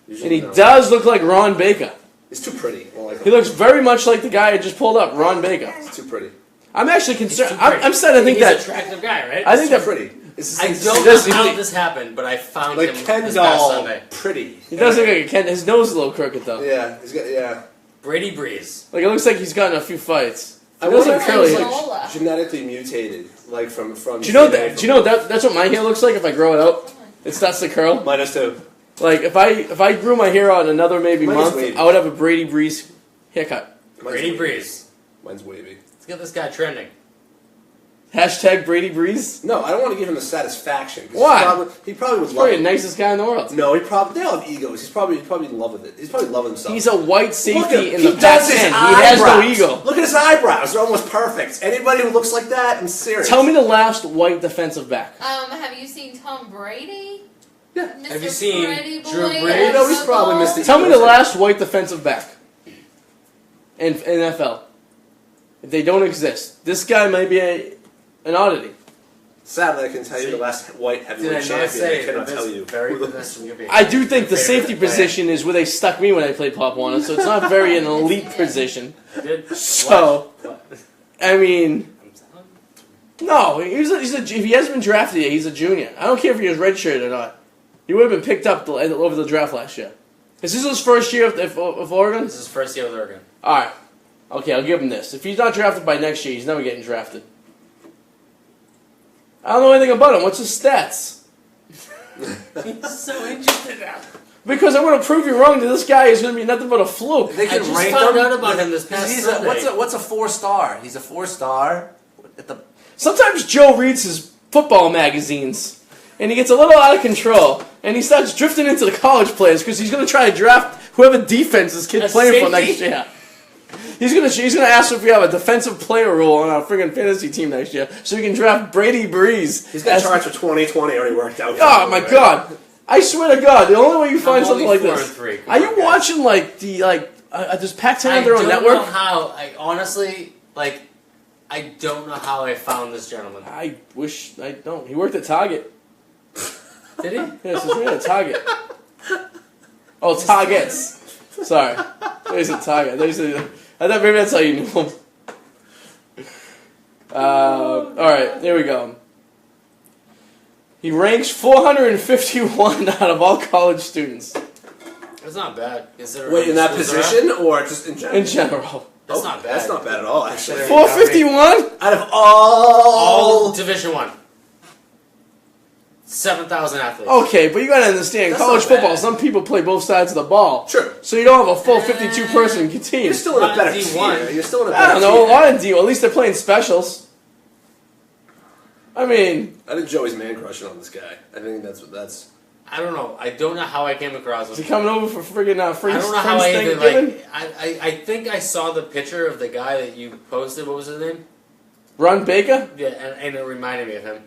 And he does look like Ron Baker. He's too pretty. He looks very much like the guy I just pulled up, Ron Baker. He's too pretty. I'm actually concerned. I'm starting to think He's that an attractive guy, right? I think He's that pretty. I don't know how this happened, but I found Like him Ken this past doll, Sunday. pretty. he does look like a Ken. His nose is a little crooked though. Yeah, he's got Brady Breeze. Like it looks like he's gotten a few fights. I He does wonder look if curly. he's hair. like genetically mutated, like from. Do you know that? Do you know that's what my hair looks like if I grow it out? It starts to curl. Mine is too. Like if I grew my hair out in another maybe Mine is month, wavy. I would have a Brady Breeze haircut. Brady Breeze. Mine's wavy. Let's get this guy trending. Hashtag Brady Breeze. No, I don't want to give him the satisfaction. 'Cause Why? He probably would He's love probably it. the nicest guy in the world. No, they all have egos. He's probably in love with it. He's probably loving himself. He's a white Look safety at- in he the does back his end. He has no eyebrows. ego. Look at his eyebrows; they're almost perfect. Anybody who looks like that, I'm serious. Tell me the last white defensive back. Have you seen Tom Brady? Yeah. Mr. Have you seen Pretty Boy Drew in Brees? You know, he's football? probably missed it. Tell me the last white defensive back in NFL. If they don't exist, this guy might be an oddity. Sadly, I can tell you the last white Did I heavyweight not champion. say I cannot that tell this you. very who the- position could be I do think the your safety favorite player? position is where they stuck me when I played Pop Warner, so it's not very an elite position. You did? So, What? I mean, I'm telling you. no, if he hasn't been drafted yet, he's a junior. I don't care if he was redshirted or not. He would have been picked up over the draft last year. Is this his first year of Oregon? This is his first year with Oregon. All right. Okay, I'll give him this. If he's not drafted by next year, he's never getting drafted. I don't know anything about him. What's his stats? He's so interested now. Because I'm going to prove you wrong that this guy is going to be nothing but a fluke. They I can just rank found him. out about him this past He's Sunday. what's a 4-star? He's a 4-star at the Sometimes Joe reads his football magazines, and he gets a little out of control, and he starts drifting into the college players because he's going to try to draft whoever defense this kid's As playing for safety? next year. He's gonna ask if we have a defensive player rule on our friggin' fantasy team next year, so we can draft Brady Breeze. He's got as- charged for 2020 already worked out. Oh my God! I swear to God, the only way you find I'm something only like this. 4-3. Come Are you on, guys. watching like does Pac-10 I have their own don't network? know how. I honestly, I don't know how I found this gentleman. I wish I don't. He worked at Target. Did he? Yes, he's at Target. Oh, Targets. Sorry, there's a Target. I thought maybe that's how you knew him. All right, there we go. He ranks 451 out of all college students That's not bad. Wait, in that position or just in general? in general. That's not bad. That's not bad at all, actually. Considering- 451? Out of All Division One. 7,000 athletes. Okay, but you gotta understand, That's college not football, bad. some people play both sides of the ball. Sure. So you don't have a full 52-person team. You're still in a Not better D1. tier. You're still in a I better don't know, a tier. lot of deal. At least they're playing specials. I mean, I think Joey's man crushing on this guy. I think that's. I don't know. I don't know how I came across is he him. coming over for friggin' free I don't know how I even, Thanksgiving? I think I saw the picture of the guy that you posted. What was his name? Ron Baker? Yeah, and it reminded me of him.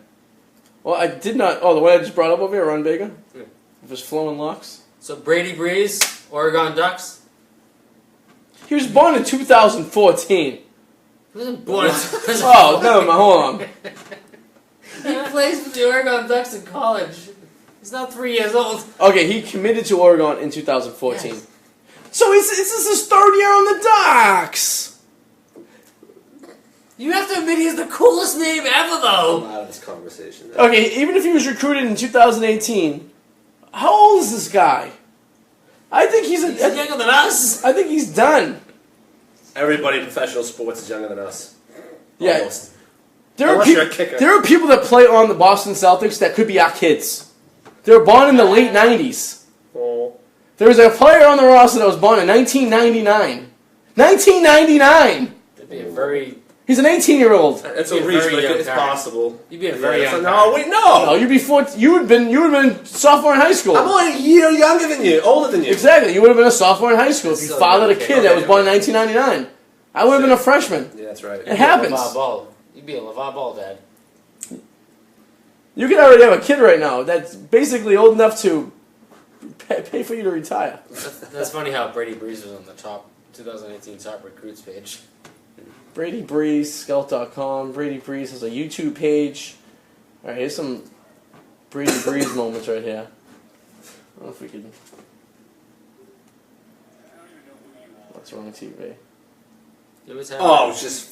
Well, I did not. Oh, the one I just brought up over here, Ron Baker? Yeah. With his flowing locks? So Brady Breeze, Oregon Ducks. He was born in 2014. He wasn't born. Oh, no, hold on. He plays for the Oregon Ducks in college. He's not 3 years old. Okay, he committed to Oregon in 2014. Yes. So this is his third year on the docks. You have to admit he's the coolest name ever, I'm though. out of this conversation. Okay, even if he was recruited in 2018, how old is this guy? I think He's younger than us. I think he's done. Everybody in professional sports is younger than us. Yeah. Almost. There are, Unless peop- you're a kicker. there are people that play on the Boston Celtics that could be our kids. They were born in the late 90s. Oh. There was a player on the roster that was born in 1999. 1999! That'd be a very. He's an 18-year-old. It's You'd a be a reach, very but young it's parent. possible. You'd be a very young. No, wait, no! No, you'd be you would have been sophomore in high school. I'm only a year younger than you, older than you. Exactly. You would have been a sophomore in high school if you So fathered a okay, kid that was okay. born in 1999. I would have been a freshman. Yeah, that's right. It happens. LeVar Ball. You'd be a LeVar Ball dad. You could already have a kid right now that's basically old enough to pay for you to retire. That's funny how Brady Breeze was on the top 2018 top recruits page. Brady Breeze, Scout.com. Brady Breeze has a YouTube page. All right, here's some Brady Breeze moments right here. I don't know if we can. That's wrong TV. You always have Oh, just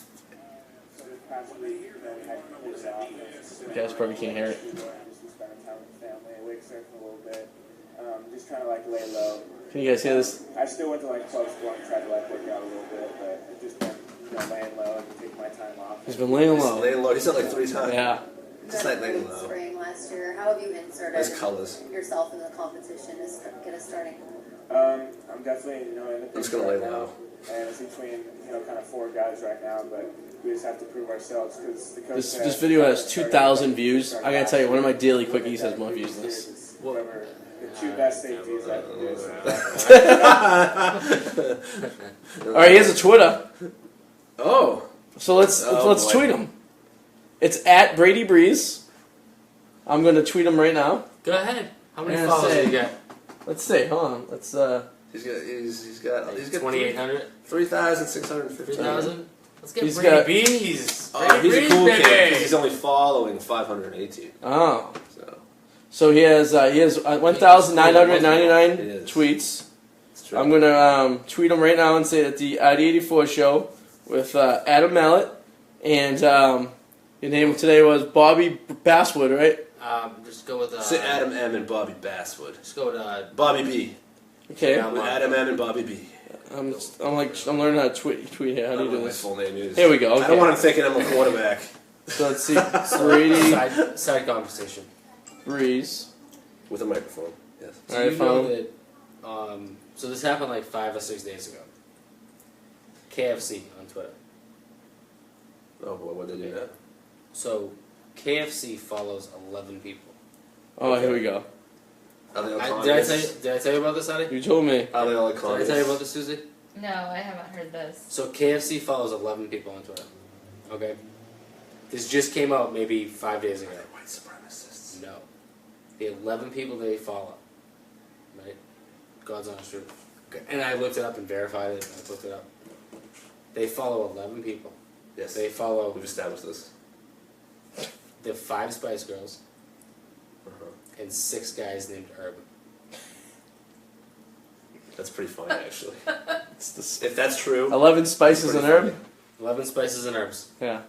You guys probably can't hear it. Just trying to like lay low. Can you guys hear this? I still went to like club school and tried to like work out a little bit, but it just been laying low and taking my time off. He's been laying he's low. laying low. He said like 3 times. Yeah. Just like laying low. Spring last year. How have you inserted His colors. yourself in the competition to get us starting? I'm definitely in the I'm just picture gonna lay right low. now, and it's between kind of 4 guys right now, but we just have to prove ourselves because the coach. This video has 2,000 views. I gotta tell you, one of my daily quickies has more views than this. Whatever. The 2 best safeties I can do. All right, he has a Twitter. Oh. So let's boy. tweet him. It's at Brady Breeze. I'm gonna tweet him right now. Go ahead. How many Yeah, followers say- do you get? Let's see. Hold on. Let's He's got 2,800? 3,650. 3,000? Let's get He's Brady got- Bees. Oh, Brady he's a Breeze, cool baby. kid. 'Cause he's only following 518. Oh. So So he has 1,999 It is. tweets. it's true. I'm gonna tweet him right now and say that the ID84 show with Adam Mallet and your name today was Bobby Basswood, right? Just go with Say Adam M and Bobby Basswood. Just go with Bobby B. Okay. Yeah. With Adam M and Bobby B. I'm learning how to tweet here. How I do don't you know do what my this? full name is. Here we go. I Okay. don't want him thinking I'm a quarterback. So let's see. Brady side conversation. Breeze. With a microphone. Yes. Do All right, you know found. that? So this happened like 5 or 6 days ago. KFC on Twitter. Oh boy, what did they do now? So KFC follows 11 people. Oh, here we go. Are they all Did I communists? tell you about this, Arty? You told me. Are they all Did I communists? tell you about this, Susie? No, I haven't heard this. So KFC follows 11 people on Twitter. Okay. This just came out maybe 5 days ago. White supremacists. No. The 11 people they follow. Right? God's honest truth. Okay. And I looked it up and verified it. I looked it up. They follow 11 people. Yes. They follow We've established this. the 5 Spice Girls Uh-huh. and 6 guys named Herb. That's pretty funny, actually. It's the If that's true, 11 spices pretty and herb. funny. 11 spices and herbs. Yeah.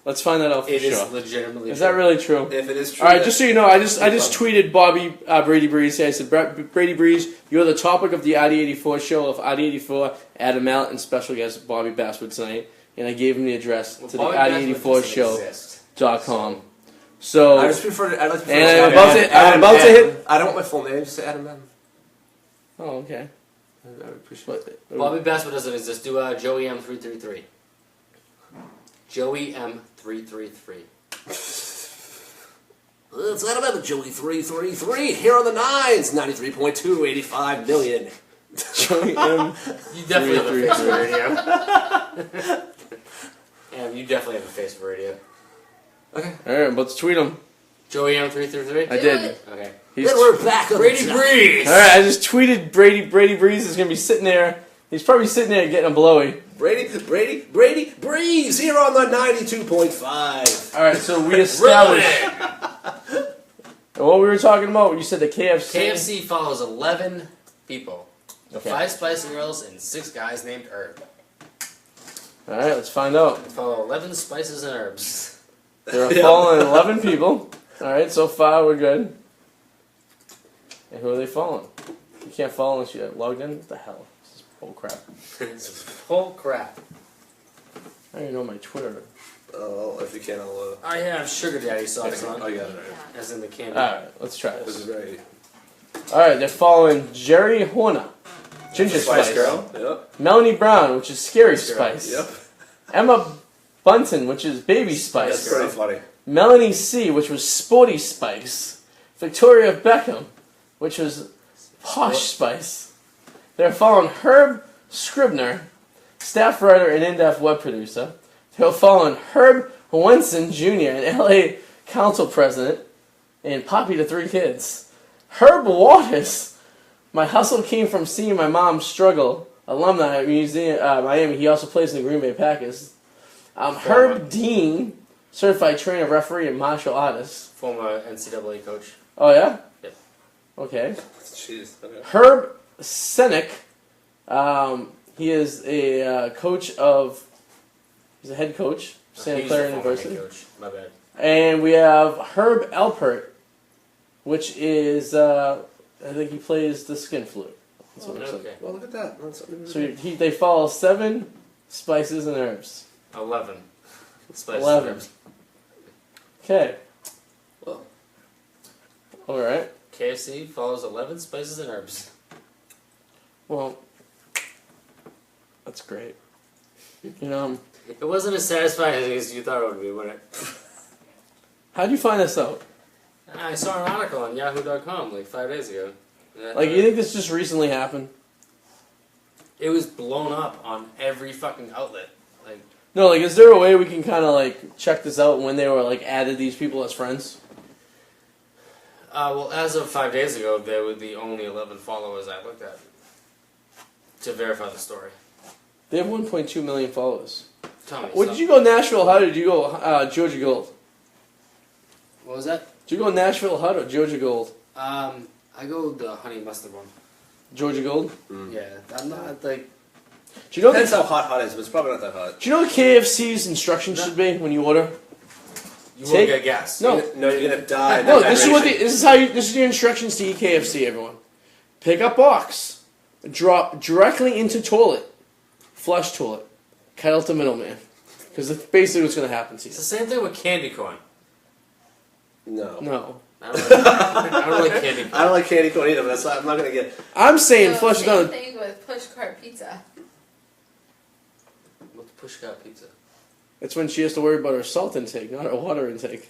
Let's find that out for It is sure. legitimately Is true. that really true? If it is true, All right, just so you know, I just tweeted Bobby Brady Breeze. I said, Brady Breeze, you're the topic of the ID84 show of ID84, Adam Mallet, and special guest Bobby Basswood tonight. And I gave him the address to the Bobby Basswood doesn't exist. ID84show.com. So, I just prefer to. I'd like to prefer And to I'm say about to- Adam I'm about to M. hit- I don't want my full name. Just say Adam M. oh, okay. I would appreciate it. But, Bobby Basswood doesn't exist. Do Joey M333. Joey M333. It's Adam M. Joey 333 here on the nines. 93.2, 85 million. Joey M. You definitely have a face for radio. Yeah, you definitely have a face for radio. Okay. All right, I'm about to tweet him. Joey M333? I did. Okay. He's Then we're back on Brady the Breeze! All right, I just tweeted Brady Breeze is going to be sitting there. He's probably sitting there getting a blowy. Brady Breeze here on the 92.5. All right, so we established what we were talking about. You said the KFC. KFC follows 11 people. The Okay. 5 Spice Girls and 6 guys named Herb. All right, let's find out. They follow 11 spices and herbs. They're following 11 people. All right, so far we're good. And who are they following? You can't follow unless you logged in. What the hell? This is bull crap. Full crap. I don't even know my Twitter. Oh, if you can, I'll. I have sugar daddy socks I on. got it. Right. As in the candy. All right, let's try This is this. great. All right, they're following Jerry Horner, Ginger Spice, Girl. Yep. Melanie Brown, which is Scary Spice, Yep. Emma Bunton, which is Baby That's Spice, pretty funny. Melanie C., which was Sporty Spice, Victoria Beckham, which was Posh Spice. They're following Herb Scribner, staff writer and in-depth web producer. They're following Herb Wenson Jr., an LA council president, and Poppy to 3 kids. Herb Waters, my hustle came from seeing my mom struggle, alumni at Museum Miami. He also plays in the Green Bay Packers. Herb Dean, certified trainer, referee, and martial artist. Former NCAA coach. Oh yeah. Yep. Okay. Jeez. Okay. Herb Senick. He is a coach of. He's a head coach, Santa He's Clara the former University. head coach. My bad. And we have Herb Alpert, which is I think he plays the skin flute. That's what it looks like. Okay. Well, look at that. That's something to So do. they follow 7 spices and herbs. 11. Spices 11. and herbs. Okay. Well, All right. KFC follows 11 spices and herbs. Well, that's great. You know, It wasn't as satisfying as you thought it would be, was it? how'd you find this out? I saw an article on Yahoo.com like 5 days ago. Like, you think this just recently happened? It was blown up on every fucking outlet. Like, No, like, is there a way we can kind of, like, check this out when they were, like, added these people as friends? well, as of 5 days ago, they were the only 11 followers I looked at to verify the story. They have 1.2 million followers. Tell me. Well, did you go Nashville Hut or did you go Georgia Gold? What was that? Did you go Nashville Hut or Georgia Gold? I go the honey mustard one. Georgia Gold? Yeah, I'm not like. Do you know depends the, how hot it is, but it's probably not that hot. do you know what KFC's instructions should be when you order? You Take- won't get gas. No. No, you're gonna die. No, this is your instructions to eat KFC, everyone. Pick up box, drop directly into toilet, flush toilet, cut out the middleman, because that's basically what's going to happen to you. It's the same thing with candy corn. No. No, I don't like candy corn. I don't like candy corn either, but that's why I'm not gonna get. I'm saying So, flush it same down. thing with push cart pizza. What's push cart pizza? That's when she has to worry about her salt intake, not her water intake.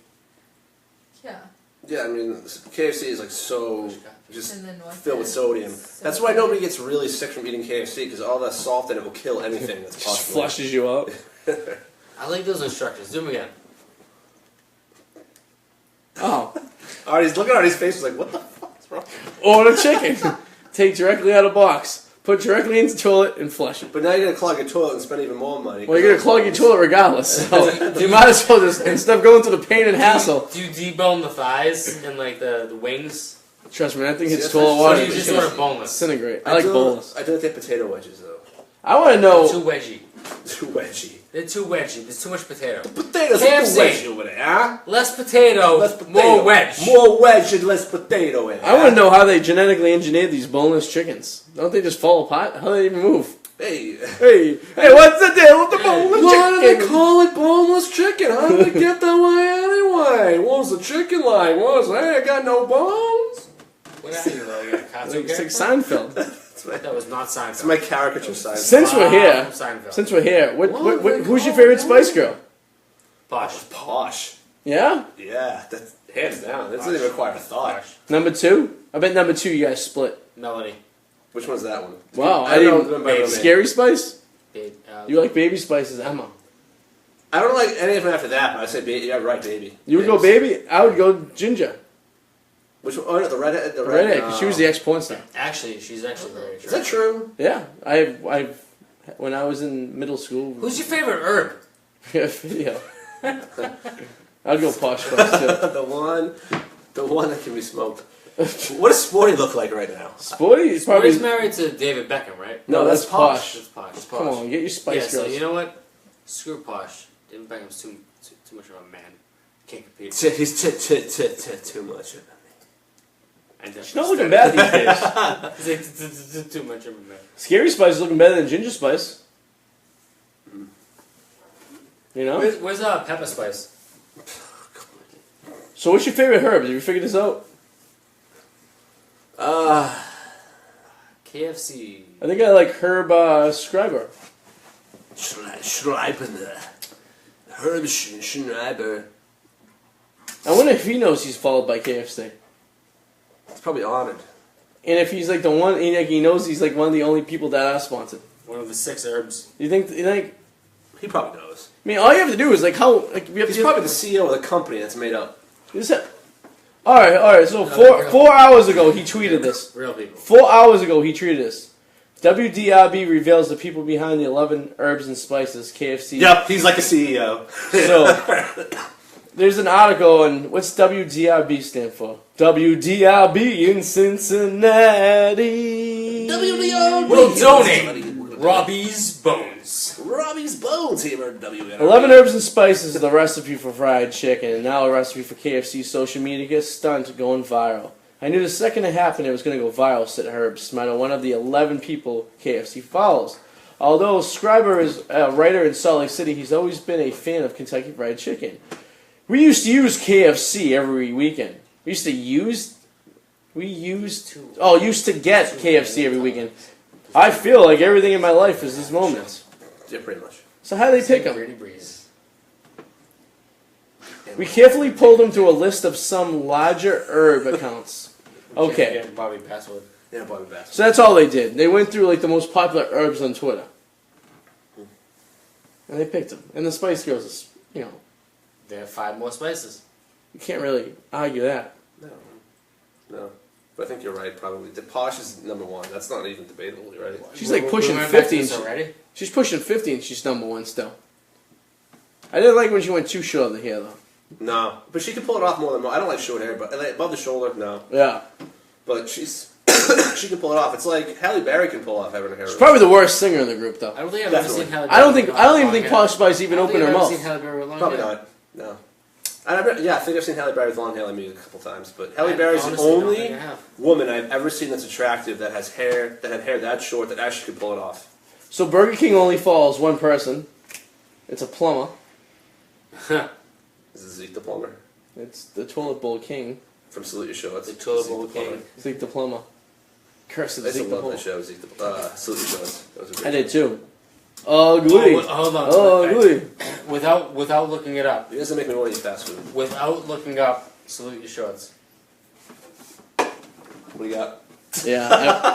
Yeah. Yeah, I mean, KFC is like so just In the North filled with End. sodium. So That's why nobody gets really sick from eating KFC because all that salt in it will kill anything that's Just possible. flushes you out. I like those instructions. Do them again. Oh, Artie's look at Artie's face. He's like, "What the fuck is wrong?" order chicken. Take directly out of box. Put directly into toilet and flush it. But now you're gonna clog your toilet and spend even more money. Well, you're gonna clog your toilet regardless. So you might as well just instead of going through the pain and hassle. Do you debone the thighs and like the wings? Trust me, that thing hits See, toilet that's- water. Or do you it's just gonna order boneless? disintegrate. I like boneless. I do like the potato wedges though. I want to know. Too wedgy. Too wedgy. They're too wedgy. There's too much potato. Potatoes KFC. too wedgy over there, huh? Less potato, Less potato. more wedge. More wedge and less potato in it. I want to know how they genetically engineered these boneless chickens. Don't they just fall apart? How do they even move? Hey. Hey, what's the deal with the boneless Why do chicken? they call it boneless chicken? How did they get that way anyway? What was the chicken like? What was hey, I got no bones? What are you, like a cartoon It's like character? Seinfeld. That was not Seinfeld. It's my caricature side. Since we're here, Seinfeld. who's your favorite Spice Girl? Posh. Posh. Yeah, Yeah, that's hands down. That doesn't even require a thought. Posh. number 2. I bet number 2 you guys split. Melody. Which one's that one? Wow, I I don't know didn't. by the name. Scary Spice. Babe, You like Baby Spice's Emma. I don't like any of them after that, but I say baby. Yeah, right, baby. You would go Baby. I would go Ginger. Which one? Oh, no, the redhead. The Redhead, because she was the ex-porn star. Actually, she's actually very Is that true. true? Yeah, I've when I was in middle school. Who's your favorite herb? video. I'd go Posh Spice too. the one that can be smoked. What does Sporty look like right now? Sporty is probably. He's married to David Beckham, right? No, that's Posh. That's Posh. That's Come Posh. on, get your Spice Yeah, Girls. so you know what? Screw Posh. David Beckham's too much of a man. Can't compete. He's too much. And She's not looking bad these days. He's like, too much of a man. Scary Spice is looking better than Ginger Spice. You know? Where's Pepper Spice? So what's your favorite herb? Did you figure this out? KFC. I think I like Herb Scriber. Schreiber. Herb Schreiber. I wonder if he knows he's followed by KFC. He's probably honored. And if he's like the one, he knows he's like one of the only people that are sponsored. One of the 6 herbs. You think? He probably knows. I mean, all you have to do is like how like we have He's to probably the CEO of the company that's made up. All right. So four hours ago he tweeted this. Real people. 4 hours ago he tweeted this. WDRB reveals the people behind the 11 herbs and spices KFC. Yep, he's like a CEO. So there's an article, and what's WDRB stand for? WDRB in Cincinnati. We'll donate Robbie's bones. Robbie's Bones here at WNRB. 11 herbs and spices is the recipe for fried chicken, and now a recipe for KFC social media stunt going viral. I knew the second it happened it was going to go viral, said Herb Smiter, one of the 11 people KFC follows. Although Scriber is a writer in Salt Lake City, he's always been a fan of Kentucky Fried Chicken. We used to use KFC every weekend. Used to get KFC every weekend. I feel like everything in my life is this moment. Yeah, pretty much. So how do they pick them? Pretty breeze. We carefully pulled them through a list of some larger herb accounts. Okay. Yeah, Bobby password. Yeah, Bobby Bass. So that's all they did. They went through like the most popular herbs on Twitter. And they picked them. And the Spice Girls is, They have 5 more spices. you can't really argue that. No. But I think you're right, probably. The Posh is number 1. That's not even debatable, right? She's like We pushing went back to 50. this and already. she's pushing 50 and she's number 1 still. I didn't like when she went too short of the hair though. No. But she can pull it off more than I don't like short hair, but like, above the shoulder, no. Yeah. But she's she can pull it off. It's like Halle Berry can pull off having her hair. She's probably the worst singer in the group though. I don't think I've ever Definitely. seen Halle I don't Berry even with think long Posh hair. Spice even I don't opened think her I've ever mouth. seen Halle Berry with long Probably hair. not. No. I think I've seen Halle Berry with long hair. I mean, a couple times, but Halle I Berry's the honestly don't only think I have. woman I've ever seen that's attractive that has hair that had hair that short that actually could pull it off. So Burger King only follows one person. It's a plumber. This is Zeke the plumber It's the toilet bowl king. from Salute Your Shorts. The toilet Zeke bowl the plumber. king. Zeke the plumber. Curse of I used to Zeke the love plumber. that show, Zeke the Salute Your Shorts. That was a great I did show. too. Ugly. Hold on. Ugly. Without looking it up. You guys are making me want to eat fast food. Without looking up, salute your shorts. What do you got? Yeah,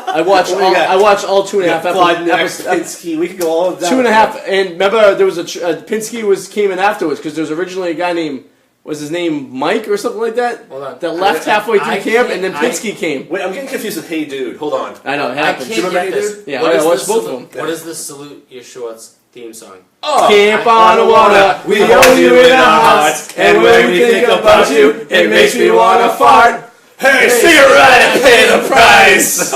I watched. What do you All, got? I watched all 2.5 Bud, Neck, episodes. Pinsky. We could go all of that. 2.5, and remember there was Pinsky came in afterwards because there was originally a guy named was his name Mike or something like that Hold on. that left halfway through I camp, can't- and then Pinsky came. Wait, I'm getting confused with Hey Dude. Hold on. I know it I happened. Do you can't remember get Hey this. Dude? Yeah, What I is watched the both of salute- them. What is the Salute Your Shorts theme song? Oh, Camp on the water, we hold you in our hearts, and when we think about you, it makes me wanna fart. Hey, cigarette and pay the price.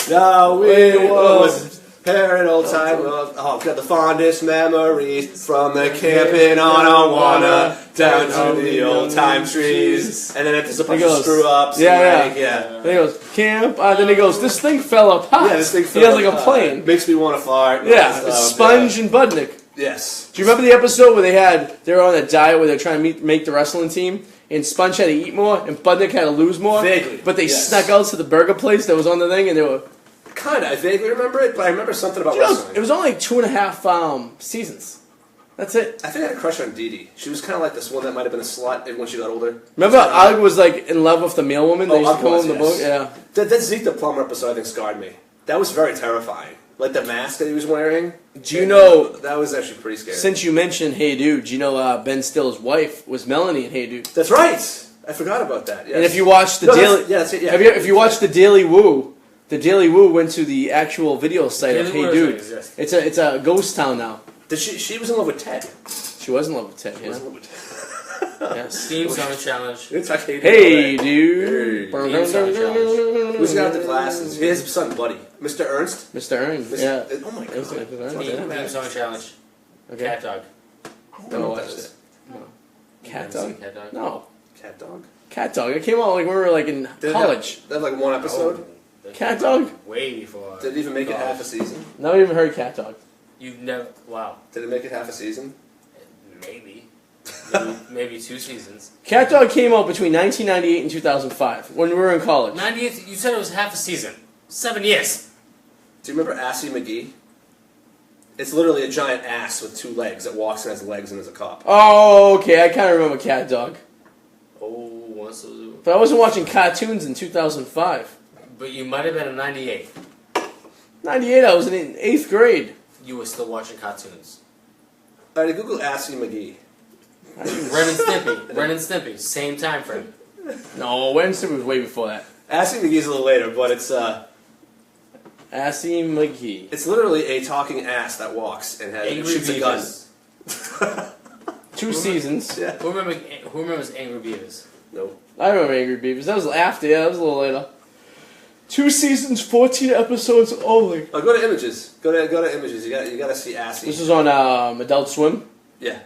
Now we was parent old time. Oh, got the fondest memories from the camping on Awana down to the old time trees. And then there's a bunch He of goes, screw ups. yeah, and yeah. Then he goes, camp, then he goes, this thing fell apart. Yeah, this thing He has like a plane. Makes me want to fart. Yeah, and stuff, Sponge and Budnick. yeah. Yes. Do you remember the episode where they were on a diet where they're trying to make the wrestling team, and Sponge had to eat more, and Budnick had to lose more? Vaguely, But they yes. snuck out to the burger place that was on the thing, and they were... Kind of. I vaguely remember it, but I remember something about You know, wrestling. it was only like 2.5 seasons. That's it. I think I had a crush on Dee Dee. She was kind of like this one that might have been a slut when she got older. Remember Ugg was like in love with the male woman? They Oh, used to Ugg come was, on the yes. boat? Yeah. That Zeke the Plumber episode, I think, scarred me. That was very terrifying. Like the mask that he was wearing. Do you know, That was actually pretty scary. since you mentioned Hey Dude, do you know Ben Still's wife was Melanie in Hey Dude? That's right. I forgot about that. Yes. And if you watch the No, Daily... that's it. Yeah. If you watch the Daily Woo, the Daily Woo went to the actual video site of Daily Hey Woo Dude. doesn't exist. It's a ghost town now. Did she was in love with Ted. She was in love with Ted, She yeah. was in love with Ted. Yes. Theme song challenge. It's like Hey Dude. Hey Dude. Hey. Theme song challenge. Who's got the glasses? He has a son, Buddy. Mr. Ernst. Mr. Earn, yeah. Oh my god. Mr. Earn, Theme yeah. song challenge. Okay. Cat dog. Never what that watched is. it. No. You Cat never seen dog? Cat dog? No. Cat dog. Cat dog. It came out like when we were like in Did it college. Have, that had like one episode. Oh, that Cat came out dog? Way before. Did it even make it college. half a season? Never even heard Cat Dog. You've never. Wow. Did it make it half a season? Maybe. Maybe 2 seasons. Cat Dog came out between 1998 and 2005 when we were in college. 98. You said it was half a season. 7 years. Do you remember Assy McGee? It's literally a giant ass with 2 legs that walks and has legs and is a cop. Oh, okay. I kind of remember Cat Dog. Oh, once those. But I wasn't watching cartoons in 2005. But you might have been in 98. 98, I was in 8th grade. You were still watching cartoons. Alright, Google Assy McGee. Ren and Stimpy. Ren and Stimpy. Same time frame. No, Wednesday was way before that. Assy McGee's a little later, but it's Assy McGee. literally a talking ass that walks and Angry shoots a gun. Beavers. 2 seasons. Yeah. Who remembers Angry Beavers? No. I remember Angry Beavers. That was after, yeah, that was a little later. 2 seasons, 14 episodes only. Oh, go to images. Go to images. You gotta see Assy. This is on Adult Swim. Yeah.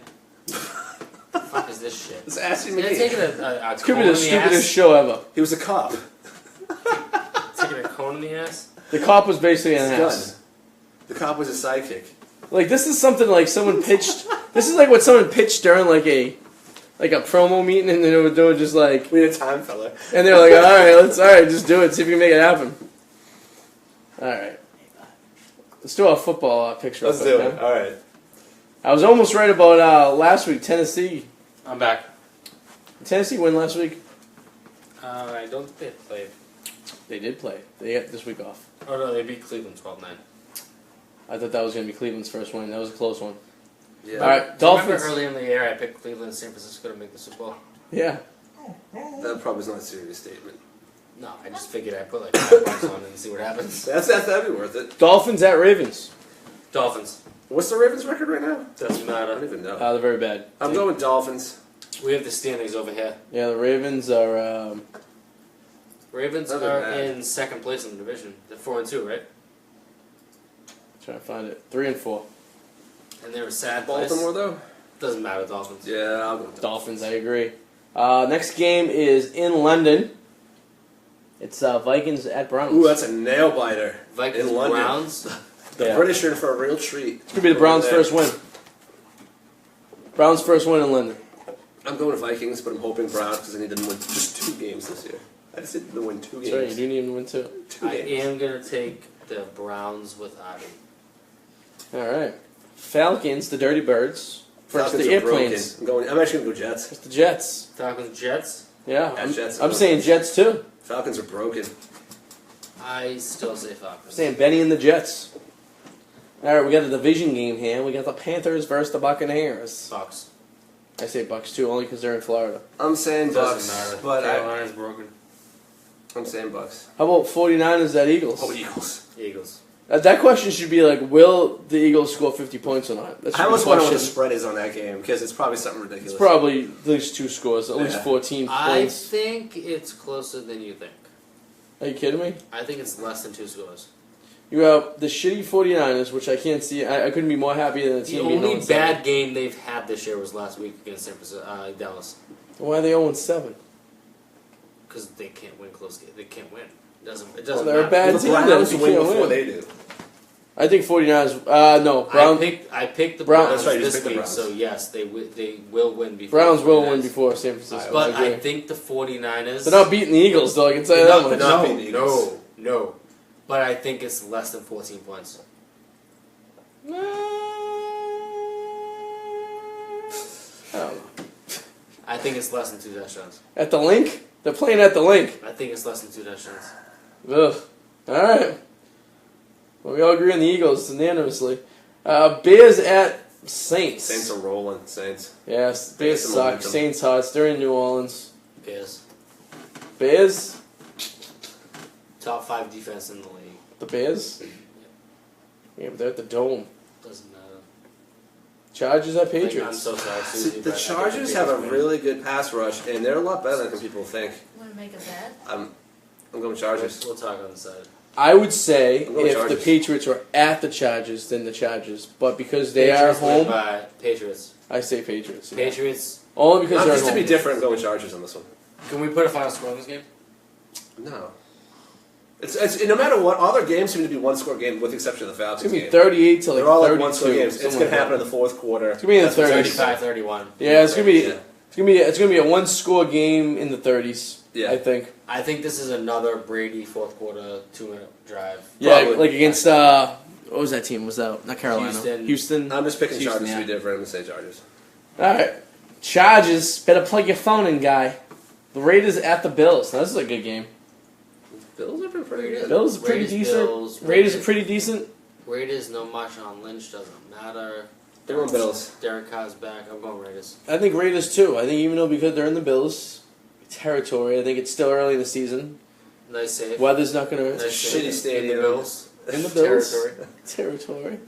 The fuck is this shit? It's Assy They're McGee. taking a It could cone be in the the stupidest ass. show ever. He was a cop. Taking a cone in the ass. The cop was basically an Gun. ass. The cop was his sidekick. Like, this is something like someone pitched. This is like what someone pitched during like a promo meeting, and they were doing just like, We need a time fella. and they were like, alright, just do it, see if you can make it happen. Alright. Let's do a football picture. Let's real do quick, it. man. All right. I was almost right about last week, Tennessee. I'm back. Tennessee win last week. I don't think they played. They did play. They got this week off. Oh no, they beat Cleveland 12-9. I thought that was going to be Cleveland's first win. That was a close one. Yeah. Alright, Remember Dolphins. early in the year I picked Cleveland and San Francisco to make the Super Bowl? Yeah. That probably is not a serious statement. No, I just figured I'd put like $5 on it and see what happens. That'd be worth it. Dolphins at Ravens. Dolphins. What's the Ravens' record right now? Doesn't I don't matter. even know. They're very bad. I'm going with Dolphins. We have the standings over here. Yeah, the Ravens are. Ravens Not that are bad. in second place in the division. They're 4-2, right? Trying to find it. 3 and 4. And they're a sad place. Baltimore though. Doesn't matter, Dolphins. Yeah, I'll go with Dolphins, I agree. Next game is in London. It's Vikings at Browns. Ooh, that's a nail biter. Vikings, In London. Browns. The Yeah. British are in for a real treat. It's gonna be the Browns' Over there. first win. Browns' first win in London. I'm going with Vikings, but I'm hoping Browns because I need them to win just 2 games this year. I just need them to win 2 games. That's right. You do need them to win too. 2 I games. am gonna take the Browns with Arty. All right. Falcons, the Dirty Birds. Versus Falcons the are broken. Airplanes. I'm actually going to go Jets. It's the Jets. Falcons, Jets. Yeah. Yeah, Jets. I'm saying Jets too. Falcons are broken. I still say I'm Falcons. saying Benny and the Jets. All right, we got a division game here. We got the Panthers versus the Buccaneers. Bucks. I say Bucks too, only because they're in Florida. I'm saying Doesn't Bucks, matter. but Carolina's broken. I'm saying Bucks. How about 49ers at Eagles? Oh, Eagles. Eagles. That question should be like, will the Eagles score 50 points or not? That should I be almost the wonder what the question. spread is on that game because it's probably something ridiculous. It's probably at least 2 scores, at least Yeah. 14 I points. think it's closer than you think. Are you kidding me? I think it's less than 2 scores. You have the shitty 49ers, which I can't see. I couldn't be more happy than the The team being only 0-7. bad game they've had this year was last week against San Francisco, Dallas, Why are they 0-7? because they can't win close games. They can't win. It doesn't Well, matter. they're a bad Well, the team. then, Browns if you win can't before win. they do. I think 49ers. No, Browns. I picked the Browns- Browns That's right, you this just picked the week, Browns. so yes, they will win before. Browns the will 49ers. win before San Francisco. But I agree. I think the 49ers. They're not beating the Eagles, though. I can tell you No, that much. not beating the Eagles. No. But I think it's less than 14 points. I don't know. I think it's less than 2 touchdowns. At the link? They're playing at the link. I think it's less than 2 touchdowns. Ugh. All right. Well, we all agree on the Eagles unanimously. Bears at Saints. Saints are rolling. Saints. Yes, Get Bears some suck. momentum. Saints hot. They're in New Orleans. Bears. Bears? Top 5 defense in the league. The Bears? Yeah, but they're at the Dome. Doesn't matter. Chargers at I'm Patriots. so sorry, See, Susie, the but I Chargers think have a Patriots win. really good pass rush, and they're a lot better than people think. Want to make a bet? I'm going Chargers. We'll talk on the side. I would say I'm going if the Chargers. Patriots were at the Chargers, then the Chargers. But because they Patriots are win home, by Patriots. I say Patriots. yeah. Patriots. Only because they're Just at to be home. different, I'm going Chargers on this one. Can we put a final score in this game? No. It's no matter what, all their games seem to be one-score games, with the exception of the It's Falcons gonna be game. 38 to like They're all like 32. one-score games. It's something going to like happen in that. the fourth quarter. It's gonna be in the That's what's 30s. 35-31. Yeah, it's gonna be. Yeah. It's gonna be a 1-score game in the 30s. Yeah. I think. I think this is another Brady fourth quarter 2-minute drive. Yeah, Probably. like against what was that team? Was that not Carolina? Houston. I'm just picking Houston, Chargers to yeah. be different. I'm going to say Chargers. All right, Chargers. Better plug your phone in, guy. The Raiders at the Bills. Now, this is a good game. Bills have been pretty Raiders. good. Bills are pretty Raiders, decent. Bills, Raiders are pretty decent. Raiders, no Marshawn Lynch, doesn't matter. They're going Bills. Derek Carr's back. I'm going Raiders. I think Raiders too. I think even though because they're in the Bills territory, I think it's still early in the season. Nice save. Weather's not gonna Nice Shitty save. stadium. In the Bills. in the Bills Territory. territory.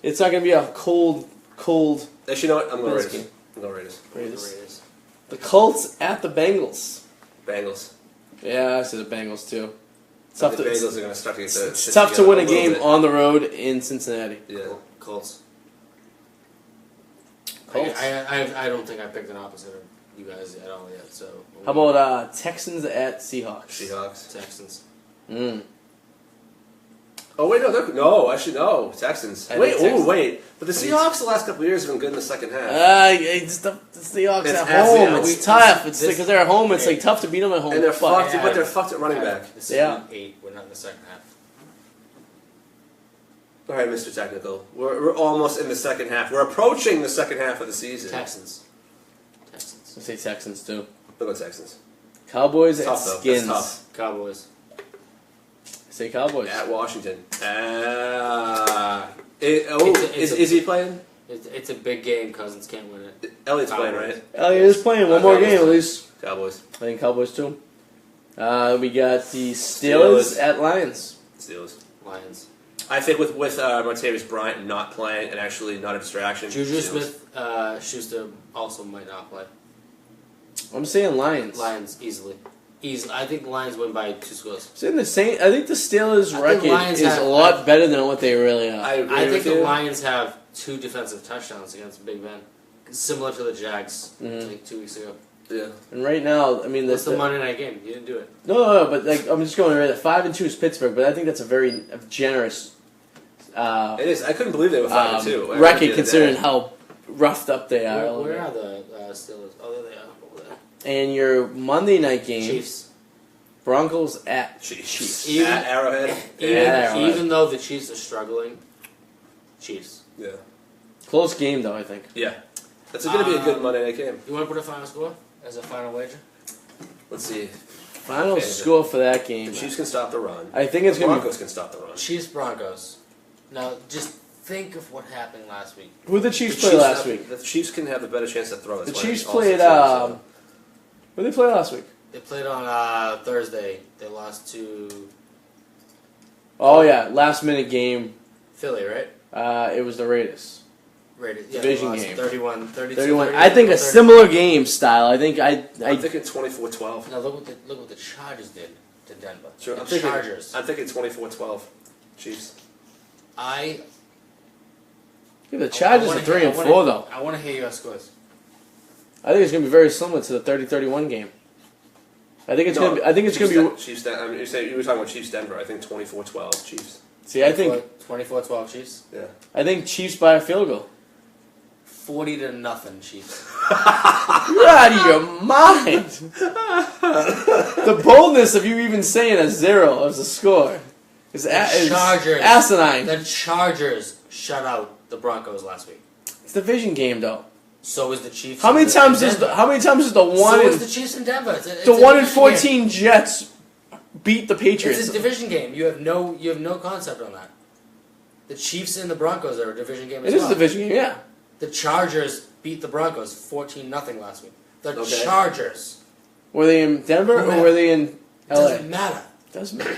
It's not gonna be a cold Actually, you know what? I'm going Bills Raiders. game. Go Raiders. Raiders. The Colts at the Bengals. Bengals. Yeah, I said the Bengals too. It's The tough to, Bengals are going to start to get the it's shit tough to together win a little game bit. on the road in Cincinnati. Yeah. Colts. Colts. I don't think I picked an opposite of you guys at all yet. So How about Texans at Seahawks? Seahawks. Texans? Oh wait, no, actually no, Texans. I Wait, think Texans. wait, but the Seahawks the last couple of years have been good in the second half. It's the Seahawks It's at at home. Seattle. It's tough. It's this- because they're at home. It's like tough to beat them at home. And they're Fuck. fucked, but they're fucked at running back. This Yeah. is week 8. We're not in the second half. All right, Mr. Technical, we're almost in the second half. We're approaching the second half of the season. Texans. I say Texans too. Look at Texans. Cowboys It's at tough though. Skins. It's tough. Cowboys. I say Cowboys. At Washington. It's Is he playing? It's a big game. Cousins can't win it. Elliott's playing, Cowboys. right? Elliott is playing one more game at least. Cowboys. I think Cowboys too. We got the Steelers at Lions. Steelers. Lions. I think with Martavis Bryant not playing and actually not a distraction. Juju Steelers. Smith-Schuster also might not play. I'm saying Lions. Lions easily. I think the Lions win by 2 scores. I'm saying the same. I think the Steelers' I think record Lions is have- a lot better than what they really are. I agree I think with the you. Lions have 2 defensive touchdowns against Big Ben, similar to the Jags Mhm. like 2 weeks ago. Yeah. And right now, I mean, What's the Monday night game? You didn't do it. No, but like I'm just going right at 5-2 is Pittsburgh, but I think that's a very generous It is. I couldn't believe they were 5-2. record considering how roughed up they are. Where are the Steelers? Oh, there they are. Over there. And your Monday night game, Chiefs. Broncos at Chiefs. Even- At Arrowhead. Even though the Chiefs are struggling, Chiefs. Yeah. Close game though, I think. Yeah. That's going to be a good Monday night game. You want to put a final score as a final wager? Let's see. Final Okay. score for that game. The Chiefs can stop the run. I think it's The gonna be. Broncos can stop the run. Chiefs Broncos. Now just think of what happened last week. Who did the Chiefs The play last have- week? The Chiefs can have the better chance to throw. The That's why Chiefs it's also played. true, so. Who did they play last week? They played on Thursday. They lost to Oh yeah, last minute game. Philly, right? It was the Raiders. Raiders. Yeah, Division they lost game. 31, 32, 31. 30, I think a 30. similar game style. I think I'm thinking 24-12. Now look what the Chargers did to Denver. Sure, The I'm thinking, Chargers. I'm thinking 24-12. Chiefs. I Yeah, the Chargers I are wanna 3 hear- and I 4 wanna- though. I want to hear your scores. I think it's gonna be very similar to the 30-31 game. I think it's gonna be. I think it's gonna be. Chiefs. I mean, you were talking about Chiefs Denver. I think 24-12 Chiefs. See, I think 24-12 Chiefs. Yeah. I think Chiefs by a field goal. 40-0 Chiefs. You're out of your mind. The boldness of you even saying a 0 as a score is Chargers. asinine. The Chargers shut out the Broncos last week. It's a division game though. So is the Chiefs. How many in times is Denver. the How many times is the one So in is the Chiefs in Denver. It's the a 1 in division 14 game. Jets beat the Patriots? It's a division game. You have no concept on that. The Chiefs and the Broncos are a division game as It is well. a division game, yeah. The Chargers beat the Broncos 14-0 last week. The Okay. Chargers. Were they in Denver or were they in It LA? doesn't matter. Doesn't matter.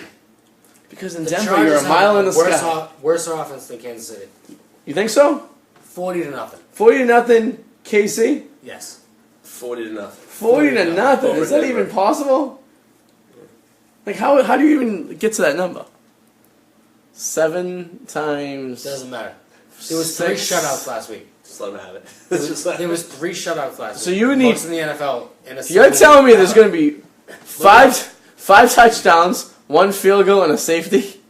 Because in The Denver, Chargers you're a mile have in the worse sky. worse offense than Kansas City. You think so? 40-0. 40-0 KC. Yes. 40-0. 40-0. Is that Over even Denver. possible? Like how do you even get to that number? 7 times. Doesn't matter. There was 3 Six. shutouts last week. Just let them have it. Just let There was 3 shutouts last week. So you need- most in the NFL in a You're single telling me week. there's going to be five touchdowns, 1 field goal, and a safety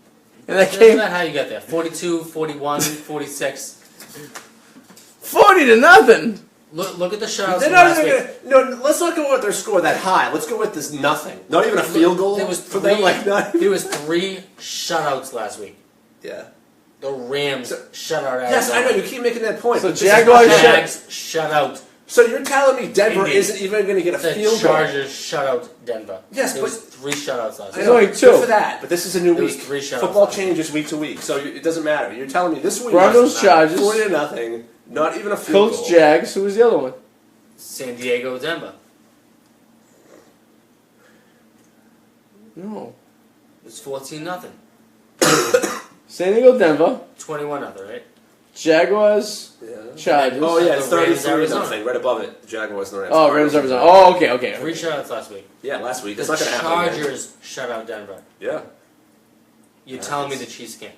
in that That's game? not how you get there. 42, 41, 46. 40-0. Look at the shutouts They're from not last even week. gonna, no, let's not go with their score that high. Let's go with this nothing. Not even a field goal There was for them. 3 Like not. there was 3 shutouts last week. Yeah. The Rams So- shut out Arizona. Yes, I know. You keep making that point. So but this is Jaguars not- Jags shut out. So you're telling me Denver Indeed. isn't even going to get a The field goal? Chargers shut out Denver. Yes, there but- was 3 shutouts last I week. There's know, only good 2. for that, but this is a new There was week. 3 shutouts. Football changes week to week, so it doesn't matter. You're telling me this week Broncos, doesn't matter. Chargers. 40-0, not even a field Colts, goal. Jags. Who was the other one? San Diego, Denver. No. It's 14-0. San Diego, Denver. 21-0, right? Jaguars, Yeah. Chargers. Oh yeah, it's The Rams, 33 Arizona. nothing. Right above it, the Jaguars and the Rams. Oh, Rams, Arizona. Oh, okay. 3 shutouts last week. Yeah, last week. The It's not going to happen. man. Chargers shut out Denver. Yeah, You're telling me the Chiefs can't?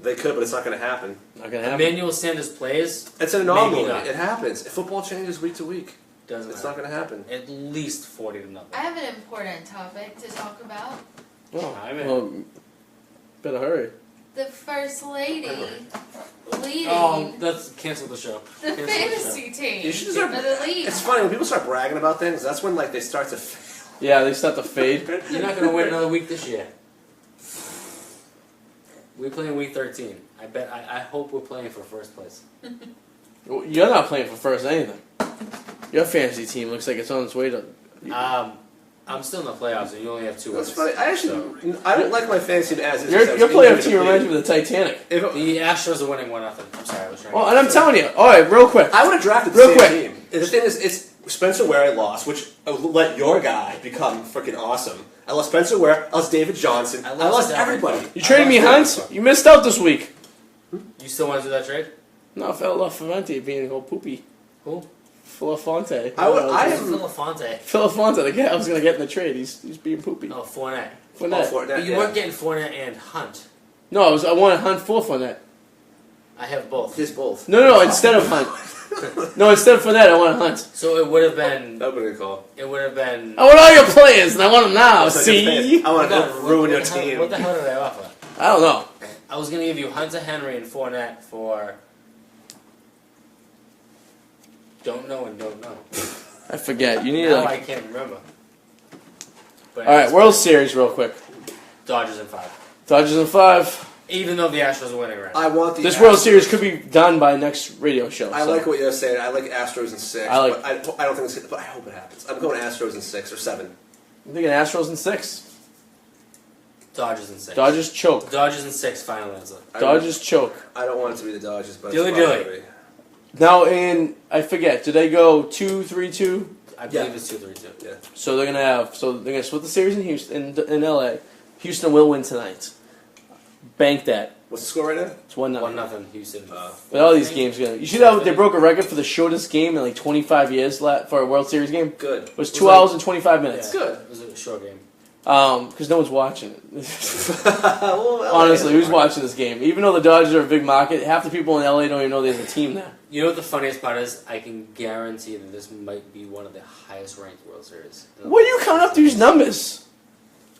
they could, but it's not going to happen. Not gonna happen. Emmanuel Sanders plays. It's an anomaly. Maybe not. It happens. Football changes week to week. Doesn't It's matter. not going to happen. At least 40-0. I have an important topic to talk about. Oh, I'm in. well, better hurry. The First Lady leading Oh, let's cancel the show. the Cancel the fantasy team You should for start- the league. It's funny when people start bragging about things. That's when like they start to. Yeah, they start to fade. You're not going to win another week this year. We play in week 13. I hope we're playing for first place. Well, you're not playing for first anything. Your fantasy team looks like it's on its way to. I'm still in the playoffs, and you only have 2 That's wins. funny. I don't like my fantasy team as is. Your playoff team reminds me of the Titanic. If The Astros are winning 1-0. I'm sorry, I was trying. Well, and I'm telling you. All right, real quick. I would have drafted the Real same quick. team. The thing is, it's Spencer Ware I lost, which let your guy become freaking awesome. I lost Spencer Ware. I lost David Johnson. I lost everybody. You traded me lost Hunt. You missed out this week. You still want to do that trade? No, I fell off Favante being all poopy. Who? Filafonte. I Who's am. Philafonte. Filafonte, the guy I was gonna get in the trade. He's being poopy. Oh, Fournette. Fournette. Fournette, But you yeah. weren't getting Fournette and Hunt. No, I wanted Hunt for Fournette. I have both. His both. No, instead of Hunt. No, instead of Fournette, I want Hunt. So it would have been. That would be a good call. It would have been. I want all your players, and I want them now. That's not your See? fan. I want to What- ruin your what the hell- team. What the hell did I offer? I don't know. I was going to give you Hunter Henry and Fournette for. Don't know and don't know. I forget. You need Now like. I can't remember. But All right, World Series, real quick. Dodgers in 5. Dodgers in 5. Even though the Astros are winning right now. I want the. This Astros. World Series could be done by next radio show. I so. like what you're saying. I like Astros in 6. I like- But I don't think it's. But I hope it happens. I'm going Astros in 6 or 7. I'm thinking Astros in 6. Dodgers in 6. Dodgers choke. Dodgers in 6, final answer. Dodgers choke. I don't want it to be the Dodgers, but Dilly it's probably dilly. gonna be. Now, I forget. Did they go 2-3-2? I believe Yeah. it's 2-3-2. Yeah. So they're gonna split the series in Houston, in LA. Houston will win tonight. Bank that. What's the score right now? It's 1-0. 1-0 Houston. But all these games, you see that they broke a record for the shortest game in like 25 years for a World Series game. Good. It was 2 hours and 25 minutes. Good. It was a short game. Because no one's watching it. Well, Honestly, who's watching this game? Even though the Dodgers are a big market, half the people in LA don't even know there's a team there. You know what the funniest part is? I can guarantee that this might be one of the highest ranked World Series. What do you count up these numbers?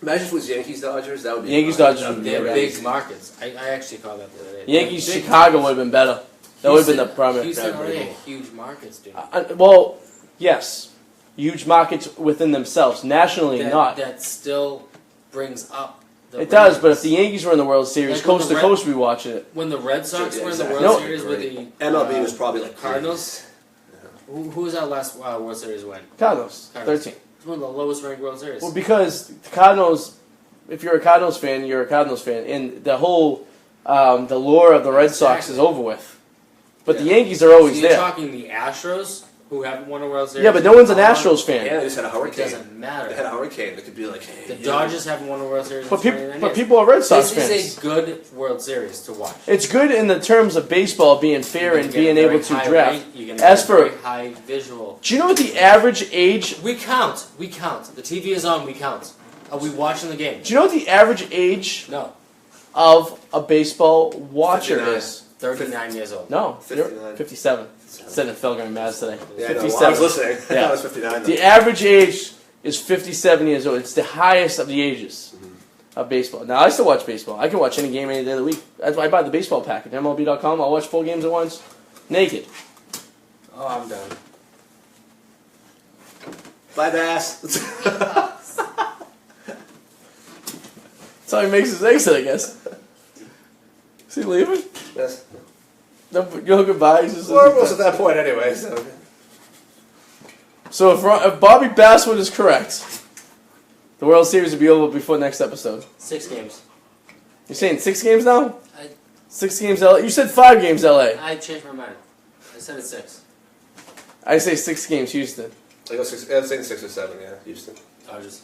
Imagine if it was Yankees Dodgers. That would be Yankees, fun. Dodgers That would They're be amazing. big markets. I actually called that the other day. Yankees, Big Chicago would markets. have been better. That would have been the Houston- primary. Houston already have huge markets, dude. Well, yes. Huge markets within themselves. Nationally, not. That still brings up the It does, but if ratings. the Yankees were in the World Series, Like when coast the to Red- coast, we watch it. When the Red Sox Yeah, were in the exactly. World No. Series with the MLB was probably like Cardinals. Who was our last World Series win? Cardinals, Cardinals. 13. It's one of the lowest ranked World Series. Well, because the Cardinals, if you're a Cardinals fan, you're a Cardinals fan, and the whole the lore of the Red Sox is over with. But the Yeah. Yankees are So always you're there. talking the Astros, who haven't won a World Series. Yeah, but no one's an Astros fan. Yeah, they just had a It hurricane. doesn't matter. They had a hurricane. They could be like, hey, The you- Dodgers haven't won a World Series. But in people, 29 but years. people are Red Sox This fans. is a good World Series to watch. It's good in the terms of baseball being fair and being able to draft. As As for- for high visual, Do you know what the average age? we count. We count. The TV is on. We count. Are we watching the game? Do you know what the average age No. of a baseball watcher 59. is? 39 years old. No, 59. 57. Said in Phil going Mavs today. Yeah, I know. 57. I was listening. I thought Yeah. it was 59. The average age is 57 years old. It's the highest of the ages of baseball. Now, I still watch baseball. I can watch any game any day of the week. That's why I buy the baseball package. MLB.com. I'll watch 4 games at once. Naked. Oh, I'm done. Bye, Bass. Seahawks. That's how he makes his exit, I guess. Is he leaving? Yes. No, yo, goodbye. He's just- We're almost at that point anyway. So. if Bobby Basswood is correct, the World Series will be over before next episode. 6 games. You're saying 6 games now? I- 6 games LA. You said 5 games LA. I changed my mind. I said it's 6. I say 6 games Houston. I go 6. I'm saying 6 or 7. Yeah, Houston. Dodgers.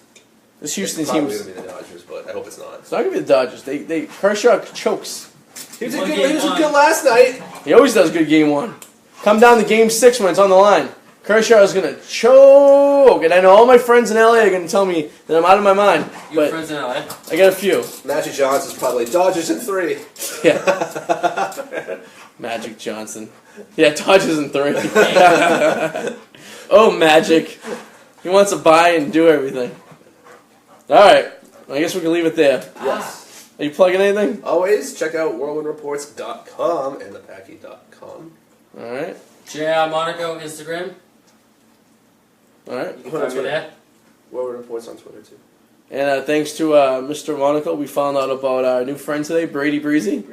This Houston It's probably team's. gonna be the Dodgers, but I hope it's not. It's not gonna be the Dodgers. They Kershaw chokes. He was Won good. game He was one. good last night. He always does good game 1. Come down to game 6 when it's on the line. Kershaw is going to choke. And I know all my friends in LA are going to tell me that I'm out of my mind. You have But friends in LA? I got a few. Magic Johnson's probably Dodgers in 3. Yeah. Magic Johnson. Yeah, Dodgers in 3. Oh, Magic. He wants to buy and do everything. All right. I guess we can leave it there. Yes. Are you plugging anything? Always check out whirlwindreports.com and thepacky.com. All right. JR Monaco Instagram. All right. You can find me there. Whirlwind Reports on Twitter too. And thanks to Mr. Monaco, we found out about our new friend today, Brady Breezy.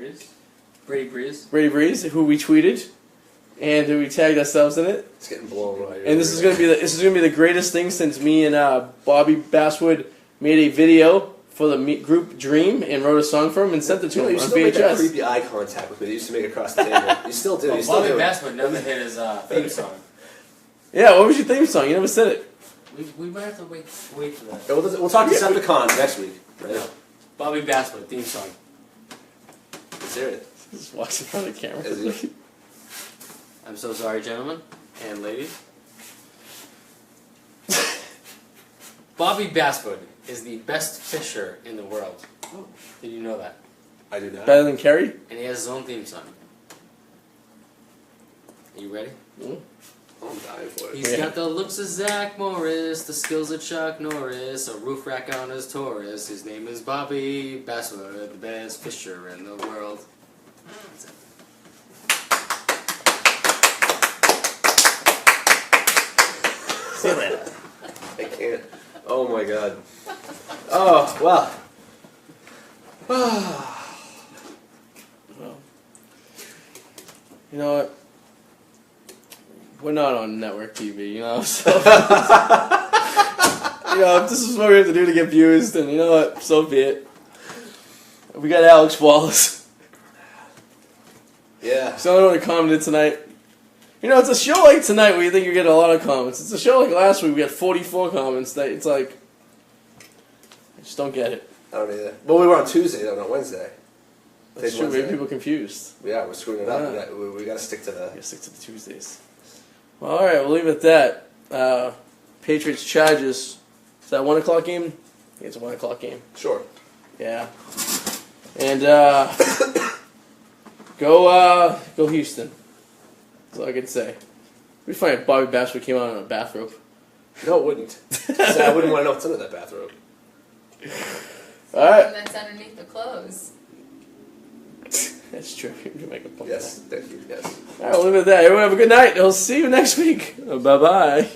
Brady Breeze. Brady Breeze, who we tweeted, and who we tagged ourselves in it. It's getting blown right. And this is gonna be the greatest thing since me and Bobby Basswood made a video for the group Dream and wrote a song for him and sent it to You know, him you on still make that VHS. creepy eye contact with me that you used to make across the table. You still do. Well, You still Bobby do. Basswood never hit his theme song. Yeah, what was your theme song? You never said it. We might have to wait for that. Yeah, we'll talk Decepticons next week. Right? Bobby Basswood theme song. Let's hear it. Just walks in front of the camera. Is it? I'm so sorry, gentlemen and ladies. Bobby Basswood is the best fisher in the world. Did you know that? I do not. Better than Kerry? And he has his own theme song. Are you ready? I'm dying for it. He's Yeah. got the looks of Zach Morris, the skills of Chuck Norris, a roof rack on his Taurus. His name is Bobby Basswood, the best fisher in the world. That's it. See you later. I can't. Oh my god. Oh, well. You know what? We're not on network TV, you know, so you know, if this is what we have to do to get views, then you know what, so be it. We got Alex Wallace. Yeah. He's the only one who commented tonight. You know, it's a show like tonight where you think you get a lot of comments. It's a show like last week, we had 44 comments. It's like, I just don't get it. I don't either. Well, we were on Tuesday, though, not Wednesday. That's Today's true, maybe Wednesday. people confused. Yeah, we're screwing it up. Yeah. We got to stick to I the. gotta stick to the Tuesdays. Well, alright, we'll leave it at that. Patriots Chargers. Is that a 1 o'clock game? I think it's a 1 o'clock game. Sure. Yeah. And go Houston. That's all I can say. It'd be funny if Bobby Basswood came out in a bathrobe. No, it wouldn't. I wouldn't want to know what's under that bathrobe. Alright. That's underneath the clothes. That's true. You can make a point Yes, thank you. Yes. Alright, we'll leave it at that. Everyone have a good night. I'll see you next week. Bye-bye.